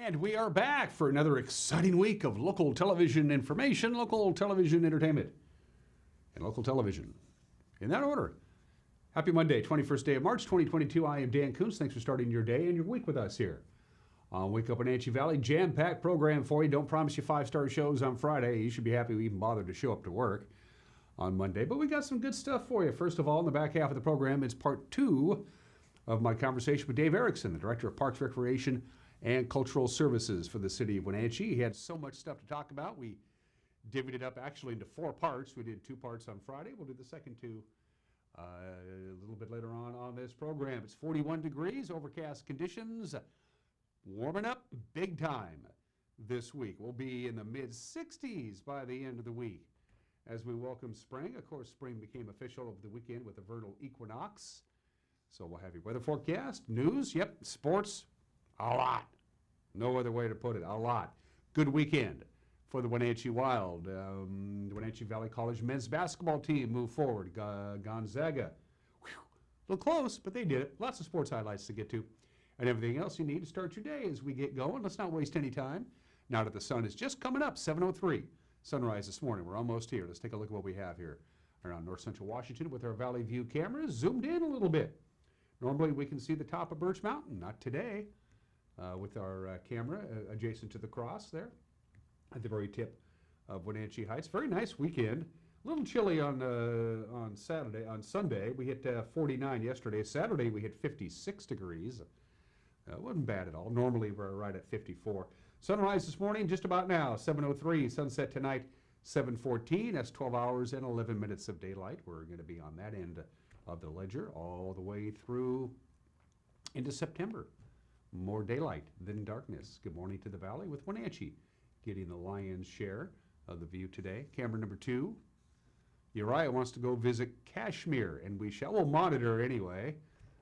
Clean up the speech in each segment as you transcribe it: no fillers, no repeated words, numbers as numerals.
And we are back for another exciting week of local television information, local television entertainment, and local television. In that order. Happy Monday, 21st day of March, 2022. I am Dan Kuntz. Thanks for starting your day and your week with us here on Wake Up Wenatchee Valley. Jam-packed program for you. Don't promise you five-star shows on Friday. You should be happy we even bothered to show up to work on Monday. But we got some good stuff for you. First of all, in the back half of the program, it's part two of my conversation with Dave Erickson, the Director of Parks, Recreation, and Cultural Services for the city of Wenatchee. He had so much stuff to talk about. We divvied it up actually into four parts. We did two parts on Friday. We'll do the second two a little bit later on this program. It's 41 degrees, overcast conditions, warming up big time this week. We'll be in the mid-60s by the end of the week as we welcome spring. Of course, spring became official over the weekend with the vernal equinox. So we'll have your weather forecast, news, yep, sports, a lot. No other way to put it, a lot. Good weekend for the Wenatchee Wild. The Wenatchee Valley College men's basketball team moved forward. Gonzaga, a little close, but they did it. Lots of sports highlights to get to. And everything else you need to start your day as we get going. Let's not waste any time. Now that the sun is just coming up, 7:03. Sunrise this morning. We're almost here. Let's take a look at what we have here around north central Washington with our Valley View cameras zoomed in a little bit. Normally we can see the top of Birch Mountain. Not today with our camera adjacent to the cross there at the very tip of Wenatchee Heights. Very nice weekend. A little chilly on Sunday. We hit 49 yesterday. Saturday we hit 56 degrees. Wasn't bad at all. Normally we're right at 54. Sunrise this morning just about now, 7:03. Sunset tonight, 7:14. That's 12 hours and 11 minutes of daylight. We're going to be on that end of the ledger all the way through into September. More daylight than darkness. Good morning to the valley with Wenatchee getting the lion's share of the view today. Camera number 2. Uriah wants to go visit Kashmir, and we'll monitor anyway.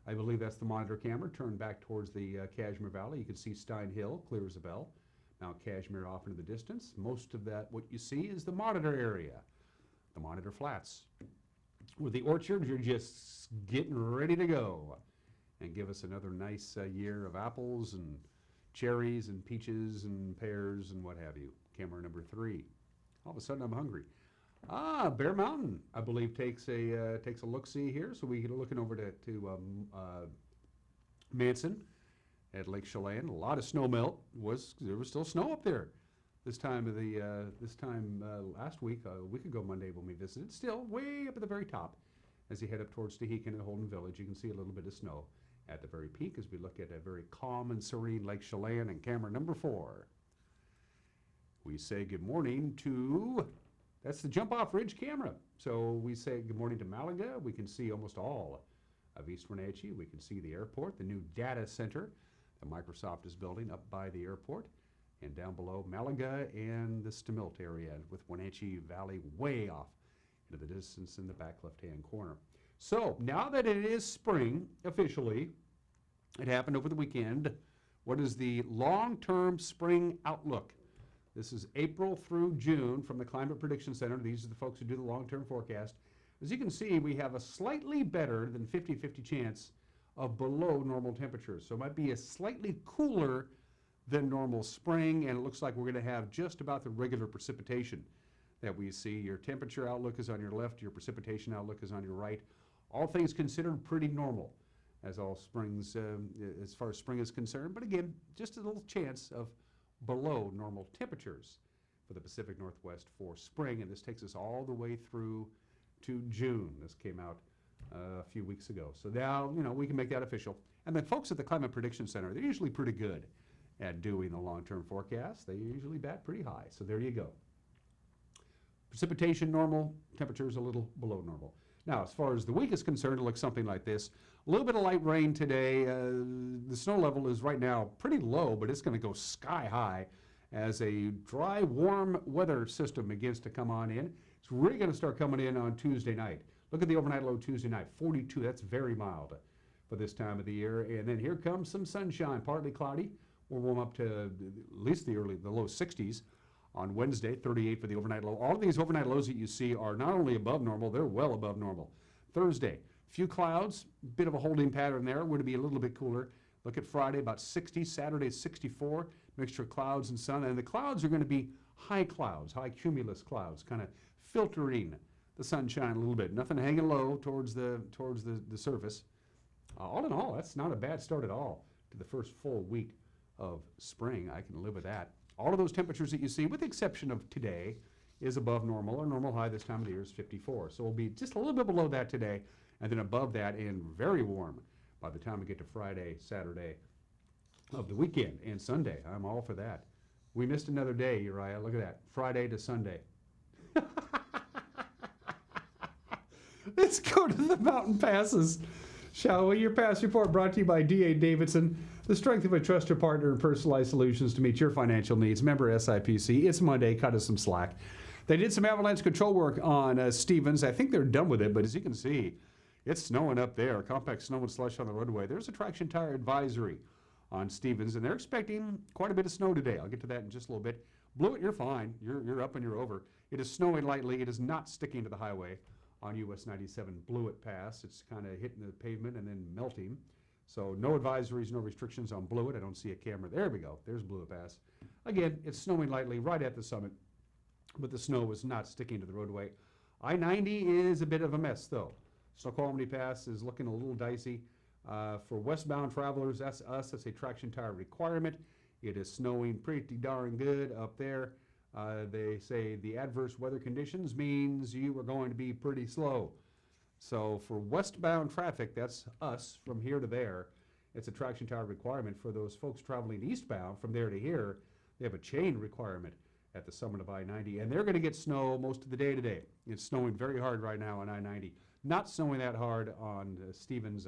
I believe that's the monitor camera turned back towards the Kashmir Valley. You can see Stein Hill, clear as a bell. Mount Kashmir off into the distance. Most of that, what you see, is the monitor area, the monitor flats, where the orchards are just getting ready to go and give us another nice year of apples and cherries and peaches and pears and what have you. Camera number 3. All of a sudden I'm hungry. Bear Mountain, I believe, takes a look-see here. So we're looking over to Manson at Lake Chelan. A lot of snow melt. There was still snow up there this time last week, a week ago Monday when we visited. Still way up at the very top. As you head up towards Tehican and Holden Village, you can see a little bit of snow at the very peak as we look at a very calm and serene Lake Chelan. And camera number 4. We say good morning to, that's the Jump Off Ridge camera. So we say good morning to Malaga. We can see almost all of East Wenatchee. We can see the airport, the new data center that Microsoft is building up by the airport. And down below, Malaga and the Stamilt area with Wenatchee Valley way off into the distance in the back left-hand corner. So now that it is spring officially, it happened over the weekend. What is the long-term spring outlook? This is April through June from the Climate Prediction Center. These are the folks who do the long-term forecast. As you can see, we have a slightly better than 50-50 chance of below normal temperatures. So it might be a slightly cooler than normal spring, and it looks like we're going to have just about the regular precipitation that we see. Your temperature outlook is on your left, your precipitation outlook is on your right. All things considered, pretty normal as all springs, as far as spring is concerned. But again, just a little chance of below normal temperatures for the Pacific Northwest for spring, and this takes us all the way through to June. This came out a few weeks ago. So now, we can make that official. And then folks at the Climate Prediction Center, they're usually pretty good at doing the long-term forecast. They usually bat pretty high. So there you go. Precipitation normal, temperatures a little below normal. Now, as far as the week is concerned, it looks something like this. A little bit of light rain today. The snow level is right now pretty low, but it's going to go sky high as a dry, warm weather system begins to come on in. It's really going to start coming in on Tuesday night. Look at the overnight low Tuesday night, 42. That's very mild for this time of the year. And then here comes some sunshine, partly cloudy. We'll warm up to at least the low 60s. On Wednesday, 38 for the overnight low. All of these overnight lows that you see are not only above normal, they're well above normal. Thursday, few clouds, bit of a holding pattern there. We're going to be a little bit cooler. Look at Friday, about 60. Saturday, 64. mixture of clouds and sun. And the clouds are going to be high clouds, high cumulus clouds, kind of filtering the sunshine a little bit. Nothing hanging low towards the surface. All in all, that's not a bad start at all to the first full week of spring. I can live with that. All of those temperatures that you see, with the exception of today, is above normal. Our normal high this time of the year is 54. So we'll be just a little bit below that today, and then above that and very warm by the time we get to Friday, Saturday of the weekend, and Sunday. I'm all for that. We missed another day, Uriah. Look at that. Friday to Sunday. Let's go to the mountain passes, shall we? Your pass report brought to you by D.A. Davidson, the strength of a trusted partner in personalized solutions to meet your financial needs. Member SIPC. It's Monday. Cut us some slack. They did some avalanche control work on Stevens. I think they're done with it, but as you can see, it's snowing up there. Compact snow and slush on the roadway. There's a traction tire advisory on Stevens, and they're expecting quite a bit of snow today. I'll get to that in just a little bit. Blewett, you're fine. You're up and you're over. It is snowing lightly. It is not sticking to the highway on US 97 Blewett Pass. It's kind of hitting the pavement and then melting. So no advisories, no restrictions on Blewett. I don't see a camera. There we go. There's Blewett Pass. Again, it's snowing lightly right at the summit, but the snow is not sticking to the roadway. I-90 is a bit of a mess, though. Snoqualmie Pass is looking a little dicey. For westbound travelers, that's us. That's a traction tire requirement. It is snowing pretty darn good up there. They say the adverse weather conditions means you are going to be pretty slow. So for westbound traffic, that's us from here to there, it's a traction tire requirement. For those folks traveling eastbound from there to here, they have a chain requirement at the summit of I-90, and they're going to get snow most of the day today. It's snowing very hard right now on I-90. Not snowing that hard on Stevens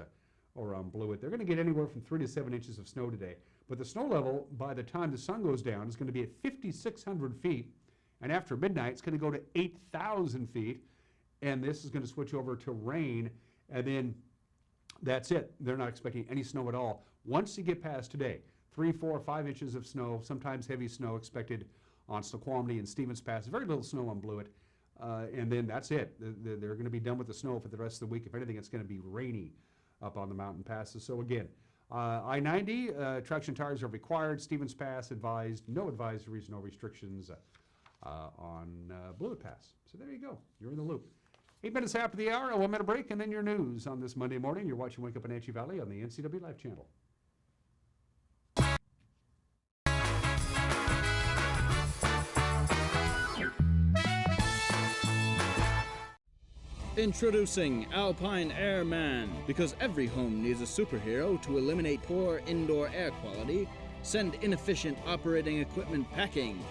or on Blewett. They're going to get anywhere from 3 to 7 inches of snow today. But the snow level, by the time the sun goes down, is going to be at 5,600 feet. And after midnight, it's going to go to 8,000 feet. And this is going to switch over to rain. And then that's it. They're not expecting any snow at all. Once you get past today, 3, 4, 5 inches of snow, sometimes heavy snow expected on Snoqualmie and Stevens Pass. Very little snow on Blewett. And then that's it. They're going to be done with the snow for the rest of the week. If anything, it's going to be rainy up on the mountain passes. So again, I-90, traction tires are required. Stevens Pass advised, no advisories, no restrictions on Blewett Pass. So there you go. You're in the loop. 8 minutes after the hour, a 1 minute break, and then your news on this Monday morning. You're watching Wake Up Wenatchee Valley on the NCW Live channel. Introducing Alpine Airman. Because every home needs a superhero to eliminate poor indoor air quality, send inefficient operating equipment packing,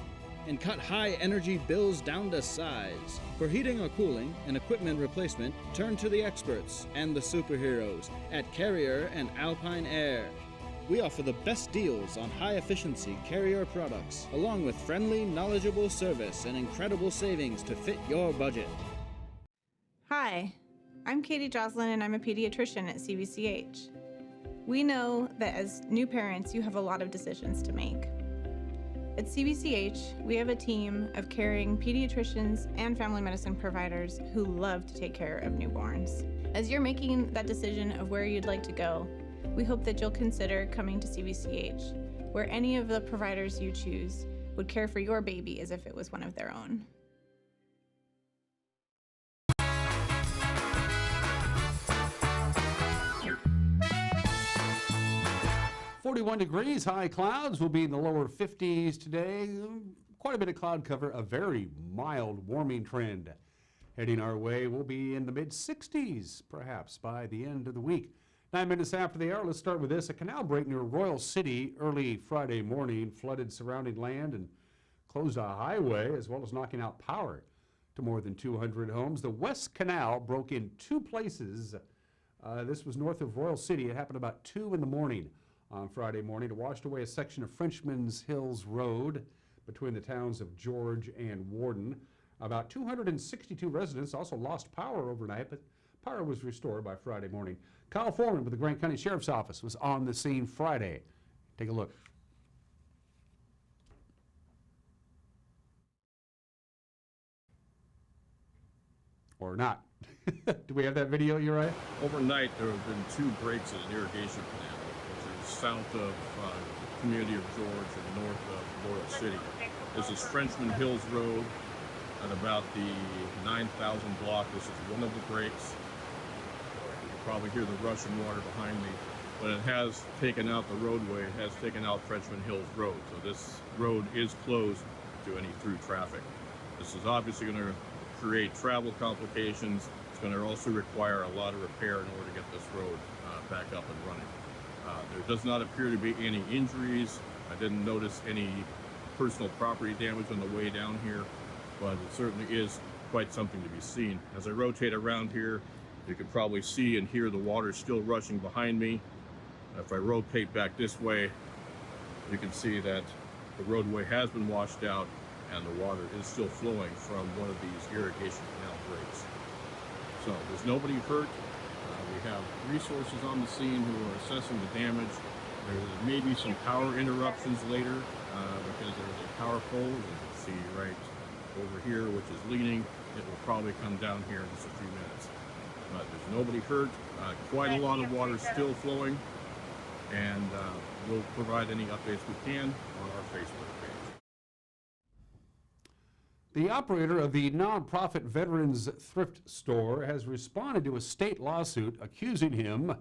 and cut high energy bills down to size. For heating or cooling and equipment replacement, turn to the experts and the superheroes at Carrier and Alpine Air. We offer the best deals on high-efficiency Carrier products, along with friendly, knowledgeable service and incredible savings to fit your budget. Hi, I'm Katie Joslin and I'm a pediatrician at Cbch. We know that as new parents, you have a lot of decisions to make. At Cbch, we have a team of caring pediatricians and family medicine providers who love to take care of newborns. As you're making that decision of where you'd like to go, we hope that you'll consider coming to Cbch, where any of the providers you choose would care for your baby as if it was one of their own. 41 degrees, high clouds will be in the lower 50s today. Quite a bit of cloud cover, a very mild warming trend heading our way. We'll be in the mid-60s, perhaps, by the end of the week. 9 minutes after the hour, let's start with this. A canal break near Royal City early Friday morning flooded surrounding land and closed a highway, as well as knocking out power to more than 200 homes. The West Canal broke in 2 places. This was north of Royal City. It happened about 2 in the morning on Friday morning. It washed away a section of Frenchman's Hills Road between the towns of George and Warden. About 262 residents also lost power overnight, but power was restored by Friday morning. Kyle Foreman with the Grant County Sheriff's Office was on the scene Friday. Take a look. Or not. Do we have that video, Uriah? Overnight, there have been 2 breaks in an irrigation canal, which is south of community of George and north of Florida City. This is Frenchman Hills Road at about the 9,000 block. This is one of the breaks. You can probably hear the rushing water behind me. But it has taken out the roadway, it has taken out Frenchman Hills Road. So this road is closed to any through traffic. This is obviously going to create travel complications. It's going to also require a lot of repair in order to get this road back up and running. There does not appear to be any injuries. I didn't notice any personal property damage on the way down here, but it certainly is quite something to be seen. As I rotate around here, you can probably see and hear the water still rushing behind me. If I rotate back this way, you can see that the roadway has been washed out and the water is still flowing from one of these irrigation canal breaks. So there's nobody hurt. We have resources on the scene who are assessing the damage. There may be some power interruptions later because there's a power pole, as you can see right over here, which is leaning. It will probably come down here in just a few minutes. But there's nobody hurt. Quite a lot of water still flowing. And we'll provide any updates we can on our Facebook page. The operator of the nonprofit Veterans Thrift Store has responded to a state lawsuit accusing him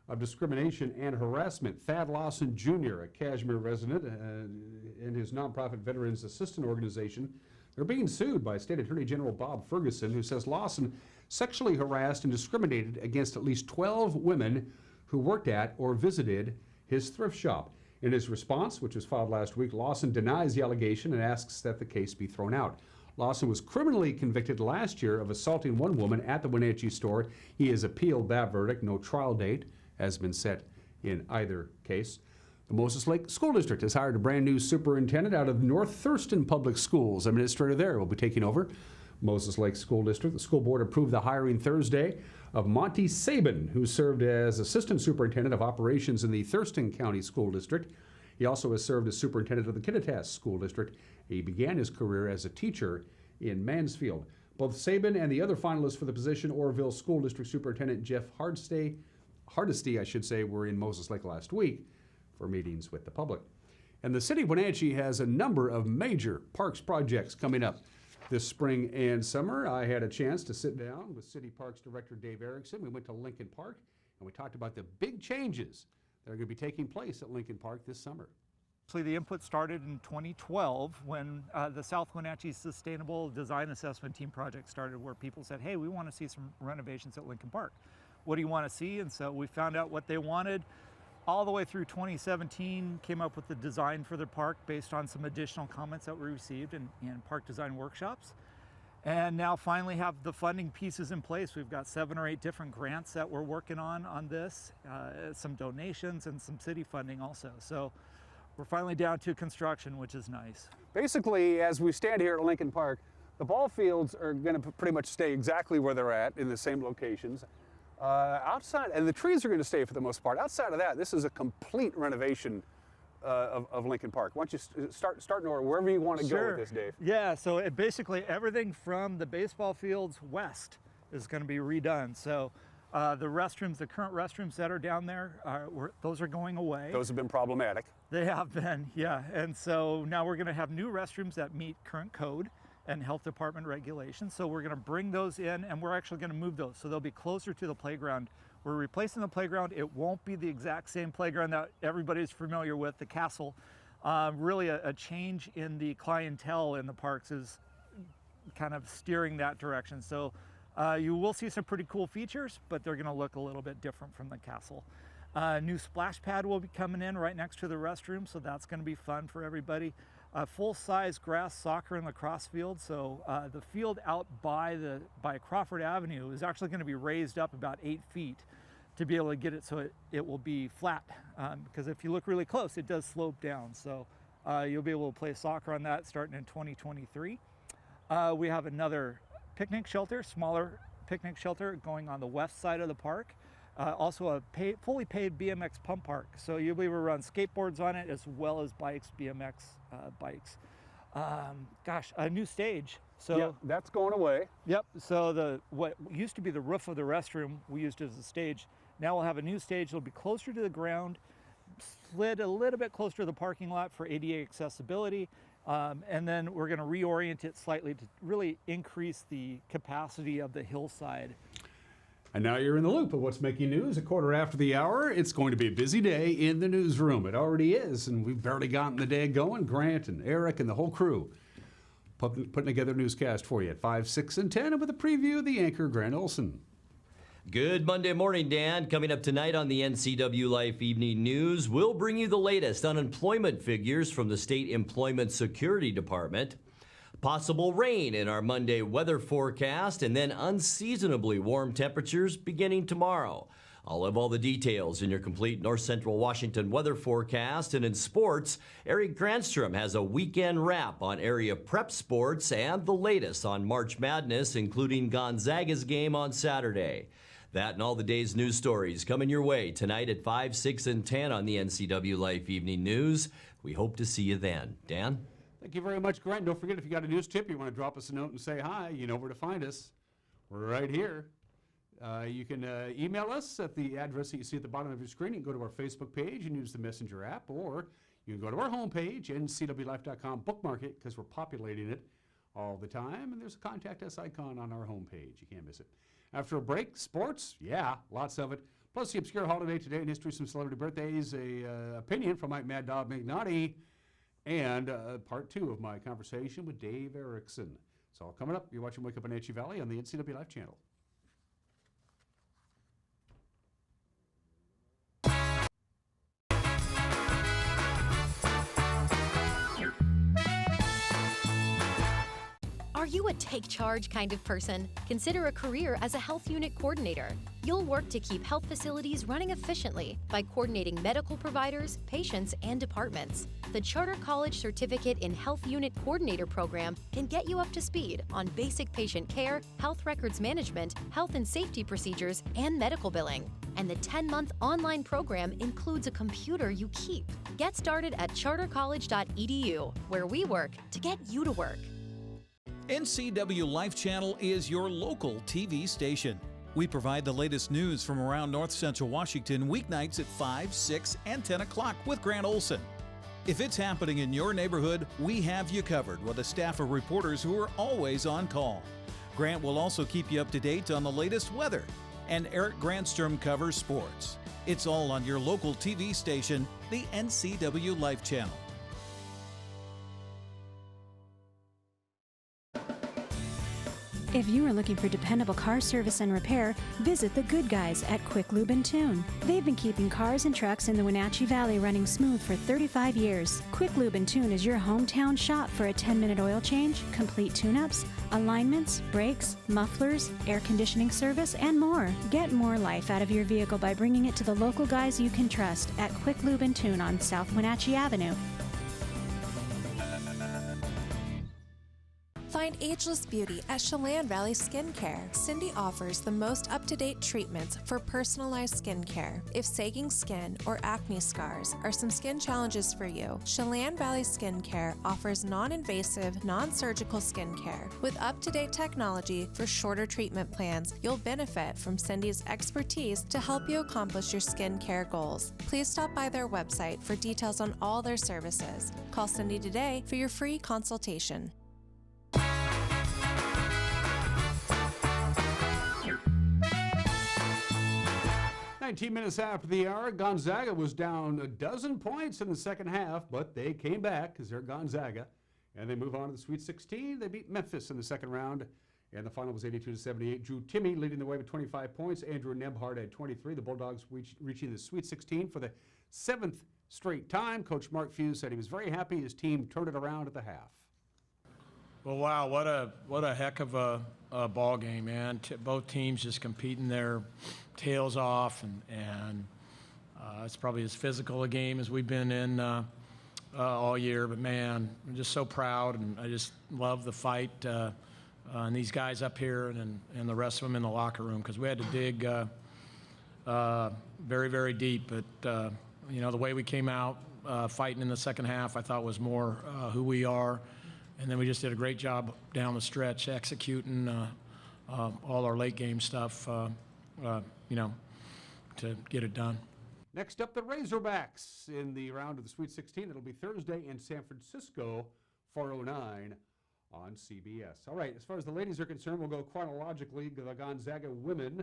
of discrimination and harassment. Thad Lawson Jr., a Kashmir resident, and his nonprofit Veterans Assistant Organization, they're being sued by State Attorney General Bob Ferguson, who says Lawson sexually harassed and discriminated against at least 12 women who worked at or visited his thrift shop. In his response, which was filed last week, Lawson denies the allegation and asks that the case be thrown out. Lawson was criminally convicted last year of assaulting one woman at the Wenatchee store. He has appealed that verdict. No trial date has been set in either case. The Moses Lake School District has hired a brand new superintendent out of North Thurston Public Schools. Administrator there will be taking over Moses Lake School District. The school board approved the hiring Thursday of Monty Sabin, who served as assistant superintendent of operations in the Thurston County School District. He also has served as superintendent of the Kittitas School District. He began his career as a teacher in Mansfield. Both Sabin and the other finalists for the position, Oroville School District Superintendent Jeff Hardesty, were in Moses Lake last week for meetings with the public. And the city of Wenatchee has a number of major parks projects coming up this spring and summer. I had a chance to sit down with City Parks Director Dave Erickson. We went to Lincoln Park and we talked about the big changes that are going to be taking place at Lincoln Park this summer. Actually, the input started in 2012 when the South Wenatchee Sustainable Design Assessment Team project started, where people said, hey, we want to see some renovations at Lincoln Park. What do you want to see? And so we found out what they wanted. All the way through 2017, came up with the design for the park based on some additional comments that we received in park design workshops. And now finally have the funding pieces in place. We've got 7 or 8 different grants that we're working on this, some donations and some city funding also. So we're finally down to construction, which is nice. Basically, as we stand here at Lincoln Park, the ball fields are going to pretty much stay exactly where they're at in the same locations. Outside, and the trees are going to stay for the most part. Outside of that, this is a complete renovation of Lincoln Park. Why don't you start wherever you want to go with this, Dave? Yeah, so basically everything from the baseball fields west is going to be redone. So the restrooms, the current restrooms that are down there, those are going away. Those have been problematic. They have been, yeah. And so now we're going to have new restrooms that meet current code and health department regulations. So we're going to bring those in, and we're actually going to move those so they'll be closer to the playground. We're replacing the playground. It won't be the exact same playground that everybody's familiar with, the castle. Really a change in the clientele in the parks is kind of steering that direction. So you will see some pretty cool features, but they're going to look a little bit different from the castle. New splash pad will be coming in right next to the restroom, so that's going to be fun for everybody. Full-size grass soccer and lacrosse field. So the field out by Crawford Avenue is actually going to be raised up about 8 feet to be able to get it so it will be flat. Because if you look really close, it does slope down. So you'll be able to play soccer on that starting in 2023. We have another picnic shelter, smaller picnic shelter going on the west side of the park. Also a fully paid BMX pump park. So you'll be able to run skateboards on it as well as bikes, BMX bikes. A new stage. So yeah, that's going away. Yep, so what used to be the roof of the restroom, we used as a stage. Now we'll have a new stage. It'll be closer to the ground. slid a little bit closer to the parking lot for ADA accessibility. And then we're going to reorient it slightly to really increase the capacity of the hillside. And now you're in the loop of what's making news. A quarter after the hour, it's going to be a busy day in the newsroom. It already is, and we've barely gotten the day going. Grant and Eric and the whole crew putting together a newscast for you at 5, 6, and 10, and with a preview of the anchor, Grant Olson. Good Monday morning, Dan. Coming up tonight on the NCW Life Evening News, we'll bring you the latest unemployment figures from the State Employment Security Department. Possible rain in our Monday weather forecast, and then unseasonably warm temperatures beginning tomorrow. I'll have all the details in your complete North Central Washington weather forecast. And in sports, Eric Granstrom has a weekend wrap on area prep sports and the latest on March Madness, including Gonzaga's game on Saturday. That and all the day's news stories coming your way tonight at 5, 6, and 10 on the NCW Life Evening News. We hope to see you then. Dan? Thank you very much, Grant. Don't forget, if you got a news tip, you want to drop us a note and say hi, you know where to find us. We're right here. You can email us at the address that you see at the bottom of your screen. You can go to our Facebook page and use the Messenger app, or you can go to our homepage, ncwlife.com, bookmark it, because we're populating it all the time, and there's a Contact Us icon on our homepage. You can't miss it. After a break, sports, yeah, lots of it. Plus the obscure holiday today in history, some celebrity birthdays, a opinion from Mike Mad Dog McNaughty, and part 2 of my conversation with Dave Erickson. It's all coming up. You're watching Wake Up Wenatchee Valley on the NCW Life channel. Are you a take charge kind of person? Consider a career as a health unit coordinator. You'll work to keep health facilities running efficiently by coordinating medical providers, patients, and departments. The Charter College Certificate in Health Unit Coordinator program can get you up to speed on basic patient care, health records management, health and safety procedures, and medical billing. And the 10-month online program includes a computer you keep. Get started at chartercollege.edu, where we work to get you to work. NCW Life Channel is your local TV station. We provide the latest news from around North Central Washington weeknights at 5, 6, and 10 o'clock with Grant Olson. If it's happening in your neighborhood, we have you covered with a staff of reporters who are always on call. Grant will also keep you up to date on the latest weather, and Eric Granstrom covers sports. It's all on your local TV station, the NCW Life Channel. If you are looking for dependable car service and repair, visit the good guys at Quick Lube and Tune. They've been keeping cars and trucks in the Wenatchee Valley running smooth for 35 years. Quick Lube and Tune is your hometown shop for a 10-minute oil change, complete tune-ups, alignments, brakes, mufflers, air conditioning service, and more. Get more life out of your vehicle by bringing it to the local guys you can trust at Quick Lube and Tune on South Wenatchee Avenue. Find ageless beauty at Chelan Valley Skincare. Cindy offers the most up-to-date treatments for personalized skincare. If sagging skin or acne scars are some skin challenges for you, Chelan Valley Skincare offers non-invasive, non-surgical skincare. With up-to-date technology for shorter treatment plans, you'll benefit from Cindy's expertise to help you accomplish your skincare goals. Please stop by their website for details on all their services. Call Cindy today for your free consultation. 19 minutes after the hour, Gonzaga was down a dozen points in the second half, but they came back because they're Gonzaga, and they move on to the Sweet 16. They beat Memphis in the second round, and the final was 82-78. Drew Timme leading the way with 25 points. Andrew Nebhard had 23. The Bulldogs reaching the Sweet 16 for the 7th straight time. Coach Mark Fuse said he was very happy his team turned it around at the half. Well, wow, what a heck of a ball game, man. Both teams just competing their tails off, and it's probably as physical a game as we've been in all year. But man, I'm just so proud, and I just love the fight and these guys up here and the rest of them in the locker room, because we had to dig very, very deep. But you know, the way we came out fighting in the second half, I thought was more who we are. And then we just did a great job down the stretch executing all our late game stuff, you know, to get it done. Next up, the Razorbacks in the round of the Sweet 16. It'll be Thursday in San Francisco, 4:09 on CBS. All right, as far as the ladies are concerned, we'll go chronologically. The Gonzaga women,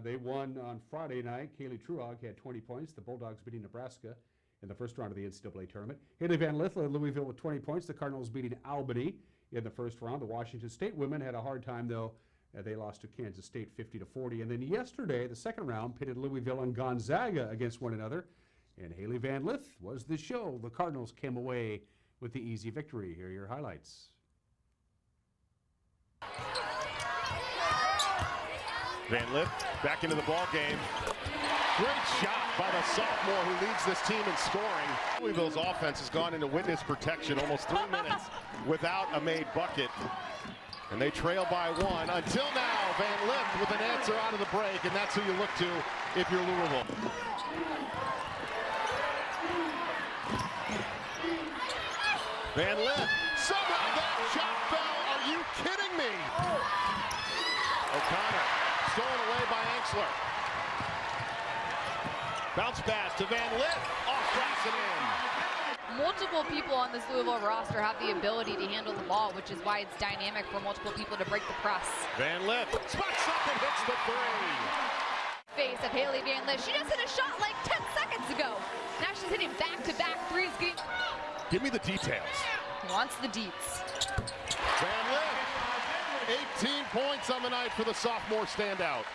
they won on Friday night. Kaylee Truog had 20 points. The Bulldogs beating Nebraska in the first round of the NCAA tournament. Haley Van Lith led Louisville with 20 points. The Cardinals beating Albany in the first round. The Washington State women had a hard time, though. They lost to Kansas State 50-40. And then yesterday, the second round, pitted Louisville and Gonzaga against one another. And Haley Van Lith was the show. The Cardinals came away with the easy victory. Here are your highlights. Van Lith back into the ball game. Great shot by the sophomore who leads this team in scoring. Louisville's offense has gone into witness protection almost 3 minutes without a made bucket. And they trail by one until now. Van Lith with an answer out of the break, and that's who you look to if you're Louisville. Van Lith, somehow that shot fell. Are you kidding me? O'Connor, stolen away by Anxler. Bounce pass to Van Lith, off glass and in. Multiple people on this Louisville roster have the ability to handle the ball, which is why it's dynamic for multiple people to break the press. Van Lith spots up and hits the three. Face of Haley Van Lith. She just hit a shot like 10 seconds ago. Now she's hitting back-to-back threes. Give me the details. Wants the deets. Van Lith, 18 points on the night for the sophomore standout.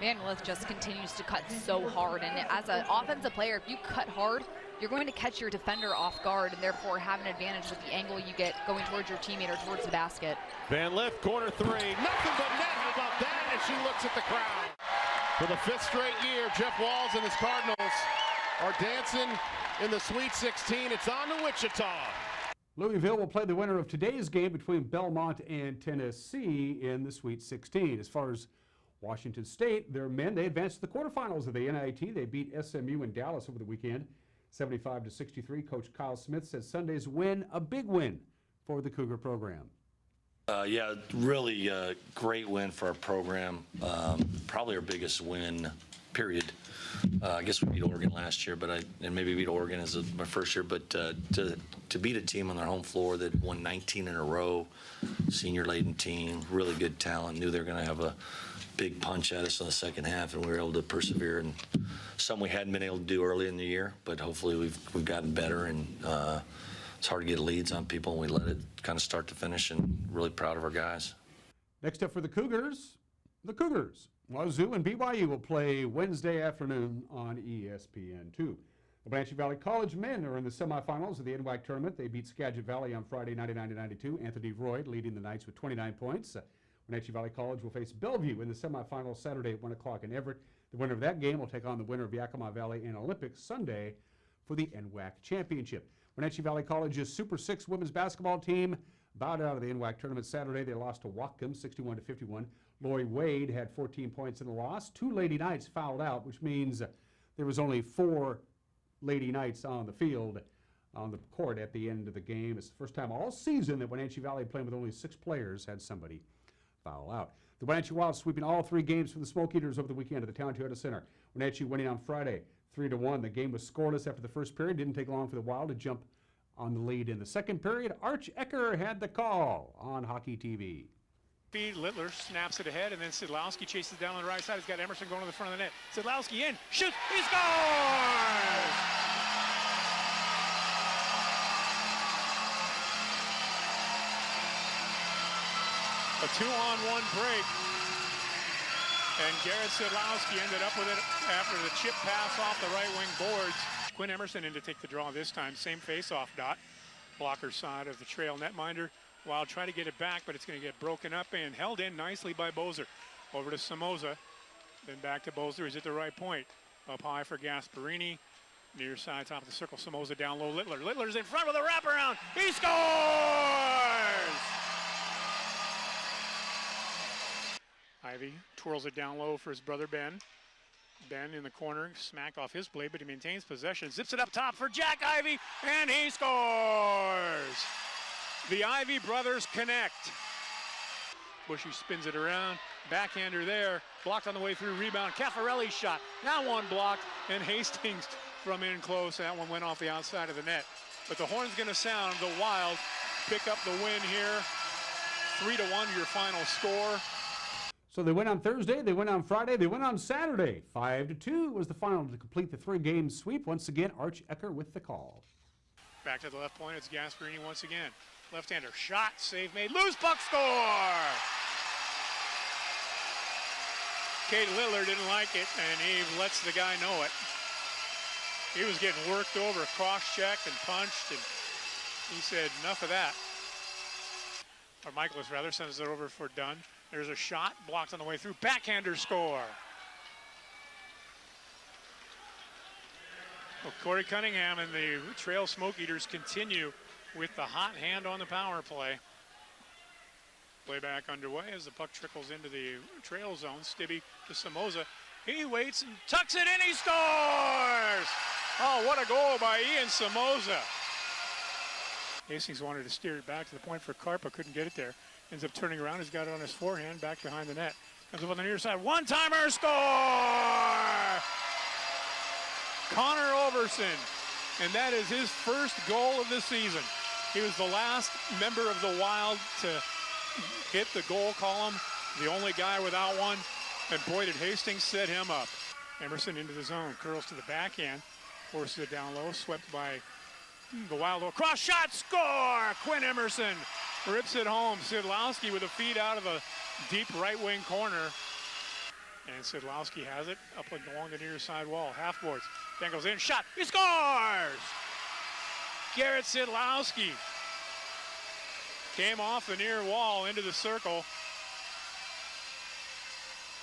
Van Lith just continues to cut so hard, and as an offensive player, if you cut hard, you're going to catch your defender off guard and therefore have an advantage with the angle you get going towards your teammate or towards the basket. Van Lith, corner three, nothing but net. How about that? And she looks at the crowd. For the 5th straight year, Jeff Walls and his Cardinals are dancing in the Sweet 16. It's on to Wichita. Louisville will play the winner of today's game between Belmont and Tennessee in the Sweet 16. As far as Washington State, their men, they advanced to the quarterfinals of the NIT. They beat SMU in Dallas over the weekend, 75-63. Coach Kyle Smith says Sunday's win, a big win for the Cougar program. Yeah, really great win for our program. Probably our biggest win, period. I guess we beat Oregon last year, and maybe beat Oregon as my first year. But to beat a team on their home floor that won 19 in a row, senior-laden team, really good talent, knew they were going to have a big punch at us in the second half, and we were able to persevere. And something we hadn't been able to do early in the year, but hopefully we've gotten better. And it's hard to get leads on people, and we let it kind of start to finish. And really proud of our guys. Next up for the Cougars. Wazoo and BYU will play Wednesday afternoon on ESPN2. The Wenatchee Valley College men are in the semifinals of the NWAC tournament. They beat Skagit Valley on Friday, 99-92. Anthony Royd leading the Knights with 29 points. Wenatchee Valley College will face Bellevue in the semifinals Saturday at 1 o'clock in Everett. The winner of that game will take on the winner of Yakima Valley and Olympic Sunday for the NWAC championship. Wenatchee Valley College's Super 6 women's basketball team bowed out of the NWAC tournament Saturday. They lost to Whatcom 61-51. Lori Wade had 14 points in the loss. 2 Lady Knights fouled out, which means there was only 4 Lady Knights on the field, on the court at the end of the game. It's the first time all season that Wenatchee Valley, playing with only 6 players, had somebody foul out. The Wenatchee Wild sweeping all 3 games for the Smoke Eaters over the weekend at the Town Toyota Center. Wenatchee winning on Friday 3-1. The game was scoreless after the first period. Didn't take long for the Wild to jump on the lead in the second period. Arch Ecker had the call on Hockey TV. Littler snaps it ahead, and then Sidlowski chases down on the right side. He's got Emerson going to the front of the net. Sidlowski in, shoots, he scores! A 2-on-1 break, and Garrett Sidlowski ended up with it after the chip pass off the right wing boards. Quinn Emerson in to take the draw this time. Same face-off dot. Blocker side of the trail netminder. Wild try to get it back, but it's going to get broken up and held in nicely by Bozer. Over to Somoza, then back to Bozer. He's at the right point. Up high for Gasparini. Near side, top of the circle. Somoza down low. Littler. Littler's in front with a wraparound. He scores! Ivy twirls it down low for his brother Ben. Ben in the corner, smacked off his blade, but he maintains possession. Zips it up top for Jack Ivy, and he scores! The Ivy brothers connect. Bushy spins it around, Backhander there, blocked on the way through, rebound. Caffarelli's shot, now one blocked, and Hastings from in close. That one went off the outside of the net. But the horn's going to sound. The Wild pick up the win here. 3-1 your final score. So they went on Thursday, they went on Friday, they went on Saturday. 5-2 was the final to complete the three-game sweep. Once again, Arch Ecker with the call. Back to the left point, it's Gasparini once again. Left-hander shot, save made, loose puck, score! Cade Littler didn't like it, and he lets the guy know it. He was getting worked over, cross-checked and punched, and he said, enough of that. Or Michaelis, rather, sends it over for Dunn. There's a shot, blocked on the way through, backhander score. Well, Corey Cunningham and the Trail Smoke Eaters continue with the hot hand on the power play. Playback underway as the puck trickles into the Trail zone. Stibbe to Souza. He waits and tucks it in, he scores! Oh, what a goal by Ian Souza. Hastings wanted to steer it back to the point for Karpa, couldn't get it there. Ends up turning around, he's got it on his forehand, back behind the net. Comes up on the near side, one-timer, score! Connor Overson, and that is his first goal of the season. He was the last member of the Wild to hit the goal column, the only guy without one, and boy did Hastings set him up. Emerson into the zone, curls to the backhand, forces it down low, swept by the Wild. Cross shot, score! Quinn Emerson rips it home. Sidlowski with a feed out of a deep right wing corner. And Sidlowski has it up along the near side wall. Half boards. Then goes in, shot, he scores! Garrett Sidlowski came off the near wall into the circle.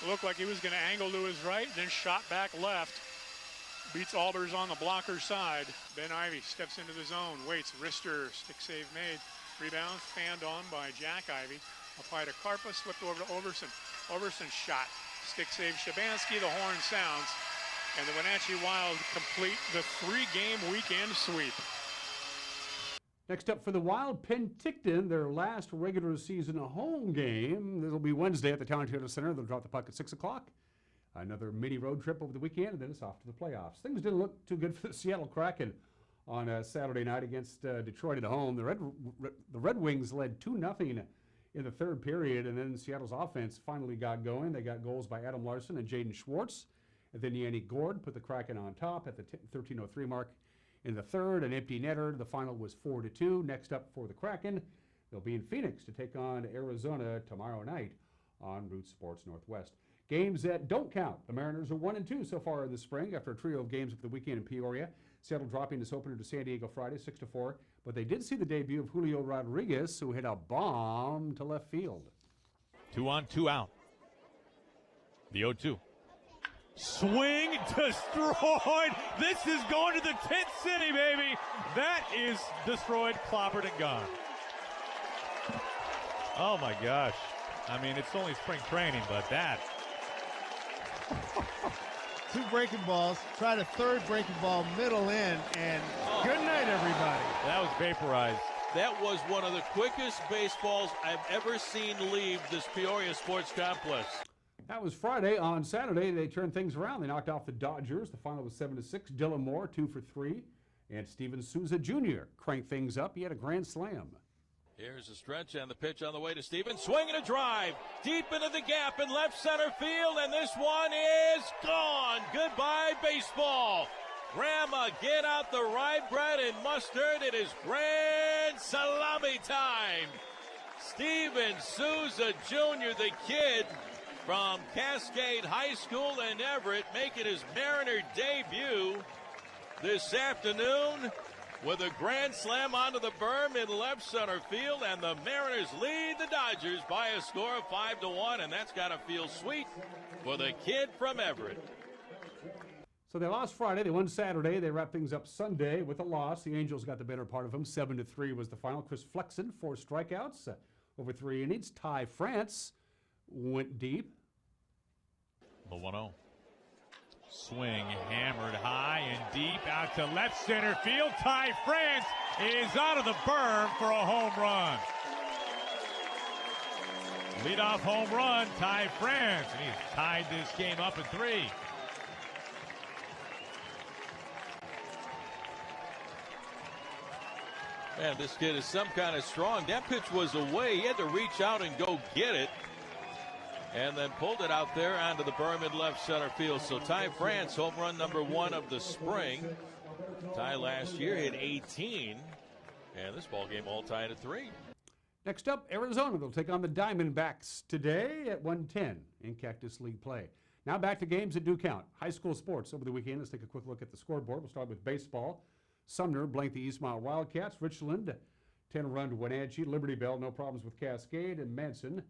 Looked like he was going to angle to his right, then shot back left. Beats Albers on the blocker side. Ben Ivey steps into the zone, waits, wrister, stick save made. Rebound, fanned on by Jack Ivey. Up high to Karpa, slipped over to Overson. Overson shot, stick save Shabansky, the horn sounds. And the Wenatchee Wild complete the three-game weekend sweep. Next up for the Wild, Penticton, their last regular season home game. This will be Wednesday at the Town Theater Center. They'll drop the puck at 6 o'clock. Another mini road trip over the weekend, and then it's off to the playoffs. Things didn't look too good for the Seattle Kraken on Saturday night against Detroit at home. The Red Wings led 2-0 in the third period, and then Seattle's offense finally got going. They got goals by Adam Larson and Jaden Schwartz. And then Yanni Gord put the Kraken on top at the 13:03 mark in the third. An empty netter. The final was 4-2. Next up for the Kraken, they'll be in Phoenix to take on Arizona tomorrow night on Root Sports Northwest. Games that don't count. The Mariners are 1-2 so far in the spring after a trio of games over the weekend in Peoria. Seattle dropping this opener to San Diego Friday, 6-4. But they did see the debut of Julio Rodriguez, who hit a bomb to left field. 2 on, 2 out. The 0-2. Swing destroyed. This is going to the tent city, baby. That is destroyed, clobbered, and gone. Oh my gosh. I mean, it's only spring training, but that. 2 breaking balls. Tried a third breaking ball, middle in, and good night, everybody. That was vaporized. That was one of the quickest baseballs I've ever seen leave this Peoria Sports Complex. That was Friday. On Saturday, they turned things around. They knocked off the Dodgers. The final was 7-6. Dylan Moore, 2 for 3. And Steven Souza Jr. cranked things up. He had a grand slam. Here's the stretch and the pitch on the way to Stevens. Swing and a drive deep into the gap in left center field, and this one is gone. Goodbye, baseball. Grandma, get out the rye bread and mustard. It is grand salami time. Steven Souza Jr., the kid from Cascade High School in Everett, making his Mariner debut this afternoon with a grand slam onto the berm in left center field, and the Mariners lead the Dodgers by a score of 5-1, and that's got to feel sweet for the kid from Everett. So they lost Friday. They won Saturday. They wrapped things up Sunday with a loss. The Angels got the better part of them. 7-3 was the final. Chris Flexen, 4 strikeouts over 3 innings. Ty France went deep. The 1-0. Swing hammered high and deep out to left center field. Ty France is out of the berm for a home run. Leadoff home run, Ty France, and he's tied this game up at 3. Man, this kid is some kind of strong. That pitch was away. He had to reach out and go get it. And then pulled it out there onto the berm in left center field. So Ty France, home run number 1 of the spring. Ty last year hit 18. And this ball game all tied at 3. Next up, Arizona. They'll take on the Diamondbacks today at 1:10 in Cactus League play. Now back to games that do count. High school sports over the weekend. Let's take a quick look at the scoreboard. We'll start with baseball. Sumner blanked the Eastmont Wildcats. Richland 10-run to Wenatchee. Liberty Bell, no problems with Cascade. And Manson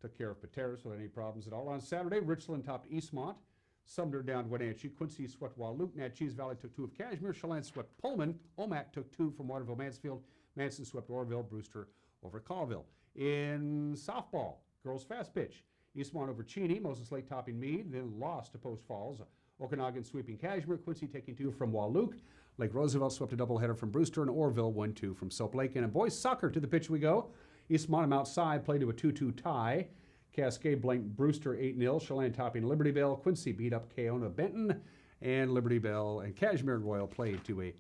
took care of Pateros without any problems at all. On Saturday, Richland topped Eastmont. Sumner down Wenatchee. Quincy swept Wahluke. Natchez Valley took 2 of Cashmere. Chelan swept Pullman. Omak took 2 from Waterville Mansfield. Manson swept Orville. Brewster over Colville. In softball, girls fast pitch. Eastmont over Cheney. Moses Lake topping Meade. Then lost to Post Falls. Okanagan sweeping Cashmere. Quincy taking 2 from Wahluke. Lake Roosevelt swept a doubleheader from Brewster, and Orville won 2 from Soap Lake. And in boys soccer, to the pitch we go. Eastmont and outside played to a 2-2 tie. Cascade blanked Brewster 8-0. Chelan topping Liberty Bell. Quincy beat up Keona Benton. And Liberty Bell and Cashmere and Royal played to a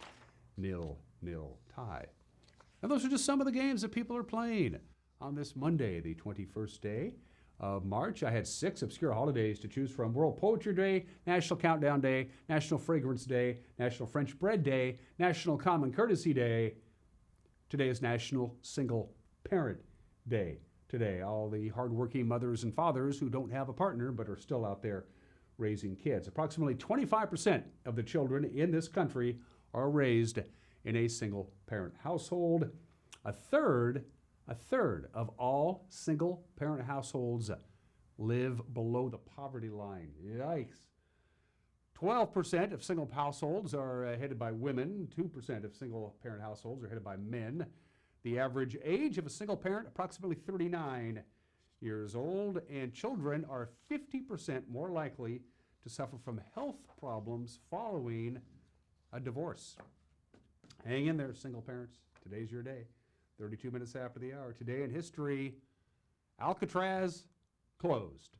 0-0 tie. And those are just some of the games that people are playing on this Monday, the 21st day of March. I had 6 obscure holidays to choose from: World Poetry Day, National Countdown Day, National Fragrance Day, National French Bread Day, National Common Courtesy Day. Today is National Single Parent Day. Today, all the hardworking mothers and fathers who don't have a partner but are still out there raising kids. Approximately 25% of the children in this country are raised in a single parent household. A third of all single parent households live below the poverty line. Yikes. 12% of single households are headed by women. 2% of single parent households are headed by men. The average age of a single parent, approximately 39 years old, and children are 50% more likely to suffer from health problems following a divorce. Hang in there, single parents. Today's your day. 32 minutes after the hour. Today in history, Alcatraz closed.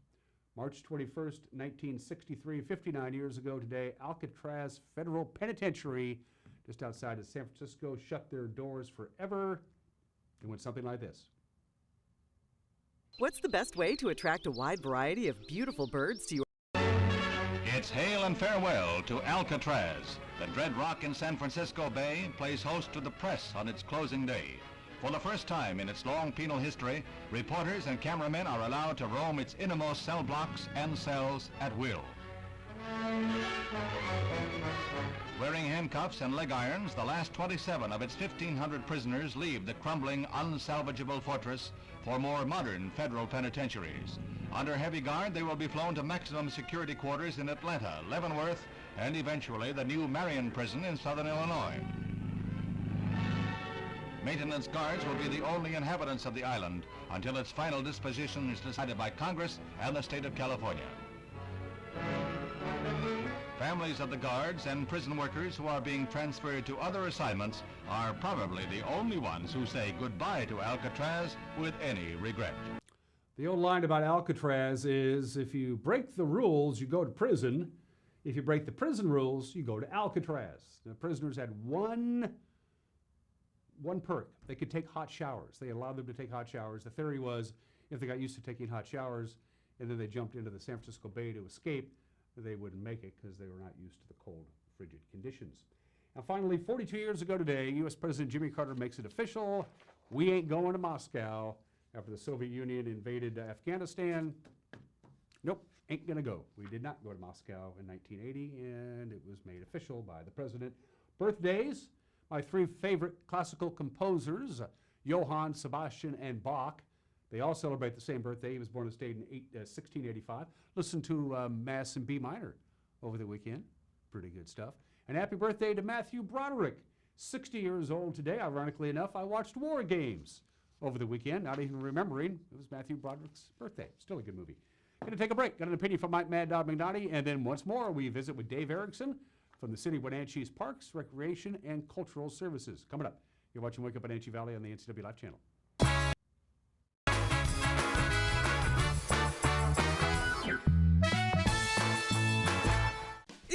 March 21st, 1963, 59 years ago today, Alcatraz Federal Penitentiary just outside of San Francisco shut their doors forever. It went something like this. What's the best way to attract a wide variety of beautiful birds to your... It's hail and farewell to Alcatraz. The Dread Rock in San Francisco Bay plays host to the press on its closing day. For the first time in its long penal history, reporters and cameramen are allowed to roam its innermost cell blocks and cells at will. Wearing handcuffs and leg irons, the last 27 of its 1,500 prisoners leave the crumbling, unsalvageable fortress for more modern federal penitentiaries. Under heavy guard, they will be flown to maximum security quarters in Atlanta, Leavenworth, and eventually the new Marion prison in southern Illinois. Maintenance guards will be the only inhabitants of the island until its final disposition is decided by Congress and the state of California. Families of the guards and prison workers who are being transferred to other assignments are probably the only ones who say goodbye to Alcatraz with any regret. The old line about Alcatraz is, if you break the rules, you go to prison. If you break the prison rules, you go to Alcatraz. The prisoners had one perk. They could take hot showers. They allowed them to take hot showers. The theory was, if they got used to taking hot showers and then they jumped into the San Francisco Bay to escape, they wouldn't make it because they were not used to the cold, frigid conditions. And finally, 42 years ago today, U.S. President Jimmy Carter makes it official. We ain't going to Moscow. After the Soviet Union invaded Afghanistan, nope, ain't gonna go. We did not go to Moscow in 1980, and it was made official by the president. Birthdays, my 3 favorite classical composers, Johann, Sebastian, and Bach. They all celebrate the same birthday. He was born and stayed in 1685. Listen to Mass in B minor over the weekend. Pretty good stuff. And happy birthday to Matthew Broderick, 60 years old today. Ironically enough, I watched War Games over the weekend, not even remembering it was Matthew Broderick's birthday. Still a good movie. Going to take a break. Got an opinion from Mike Mad Dog McNaughty, and then once more we visit with Dave Erickson from the City of Wenatchee's Parks, Recreation, and Cultural Services. Coming up, you're watching Wake Up Wenatchee Valley on the NCW Live Channel.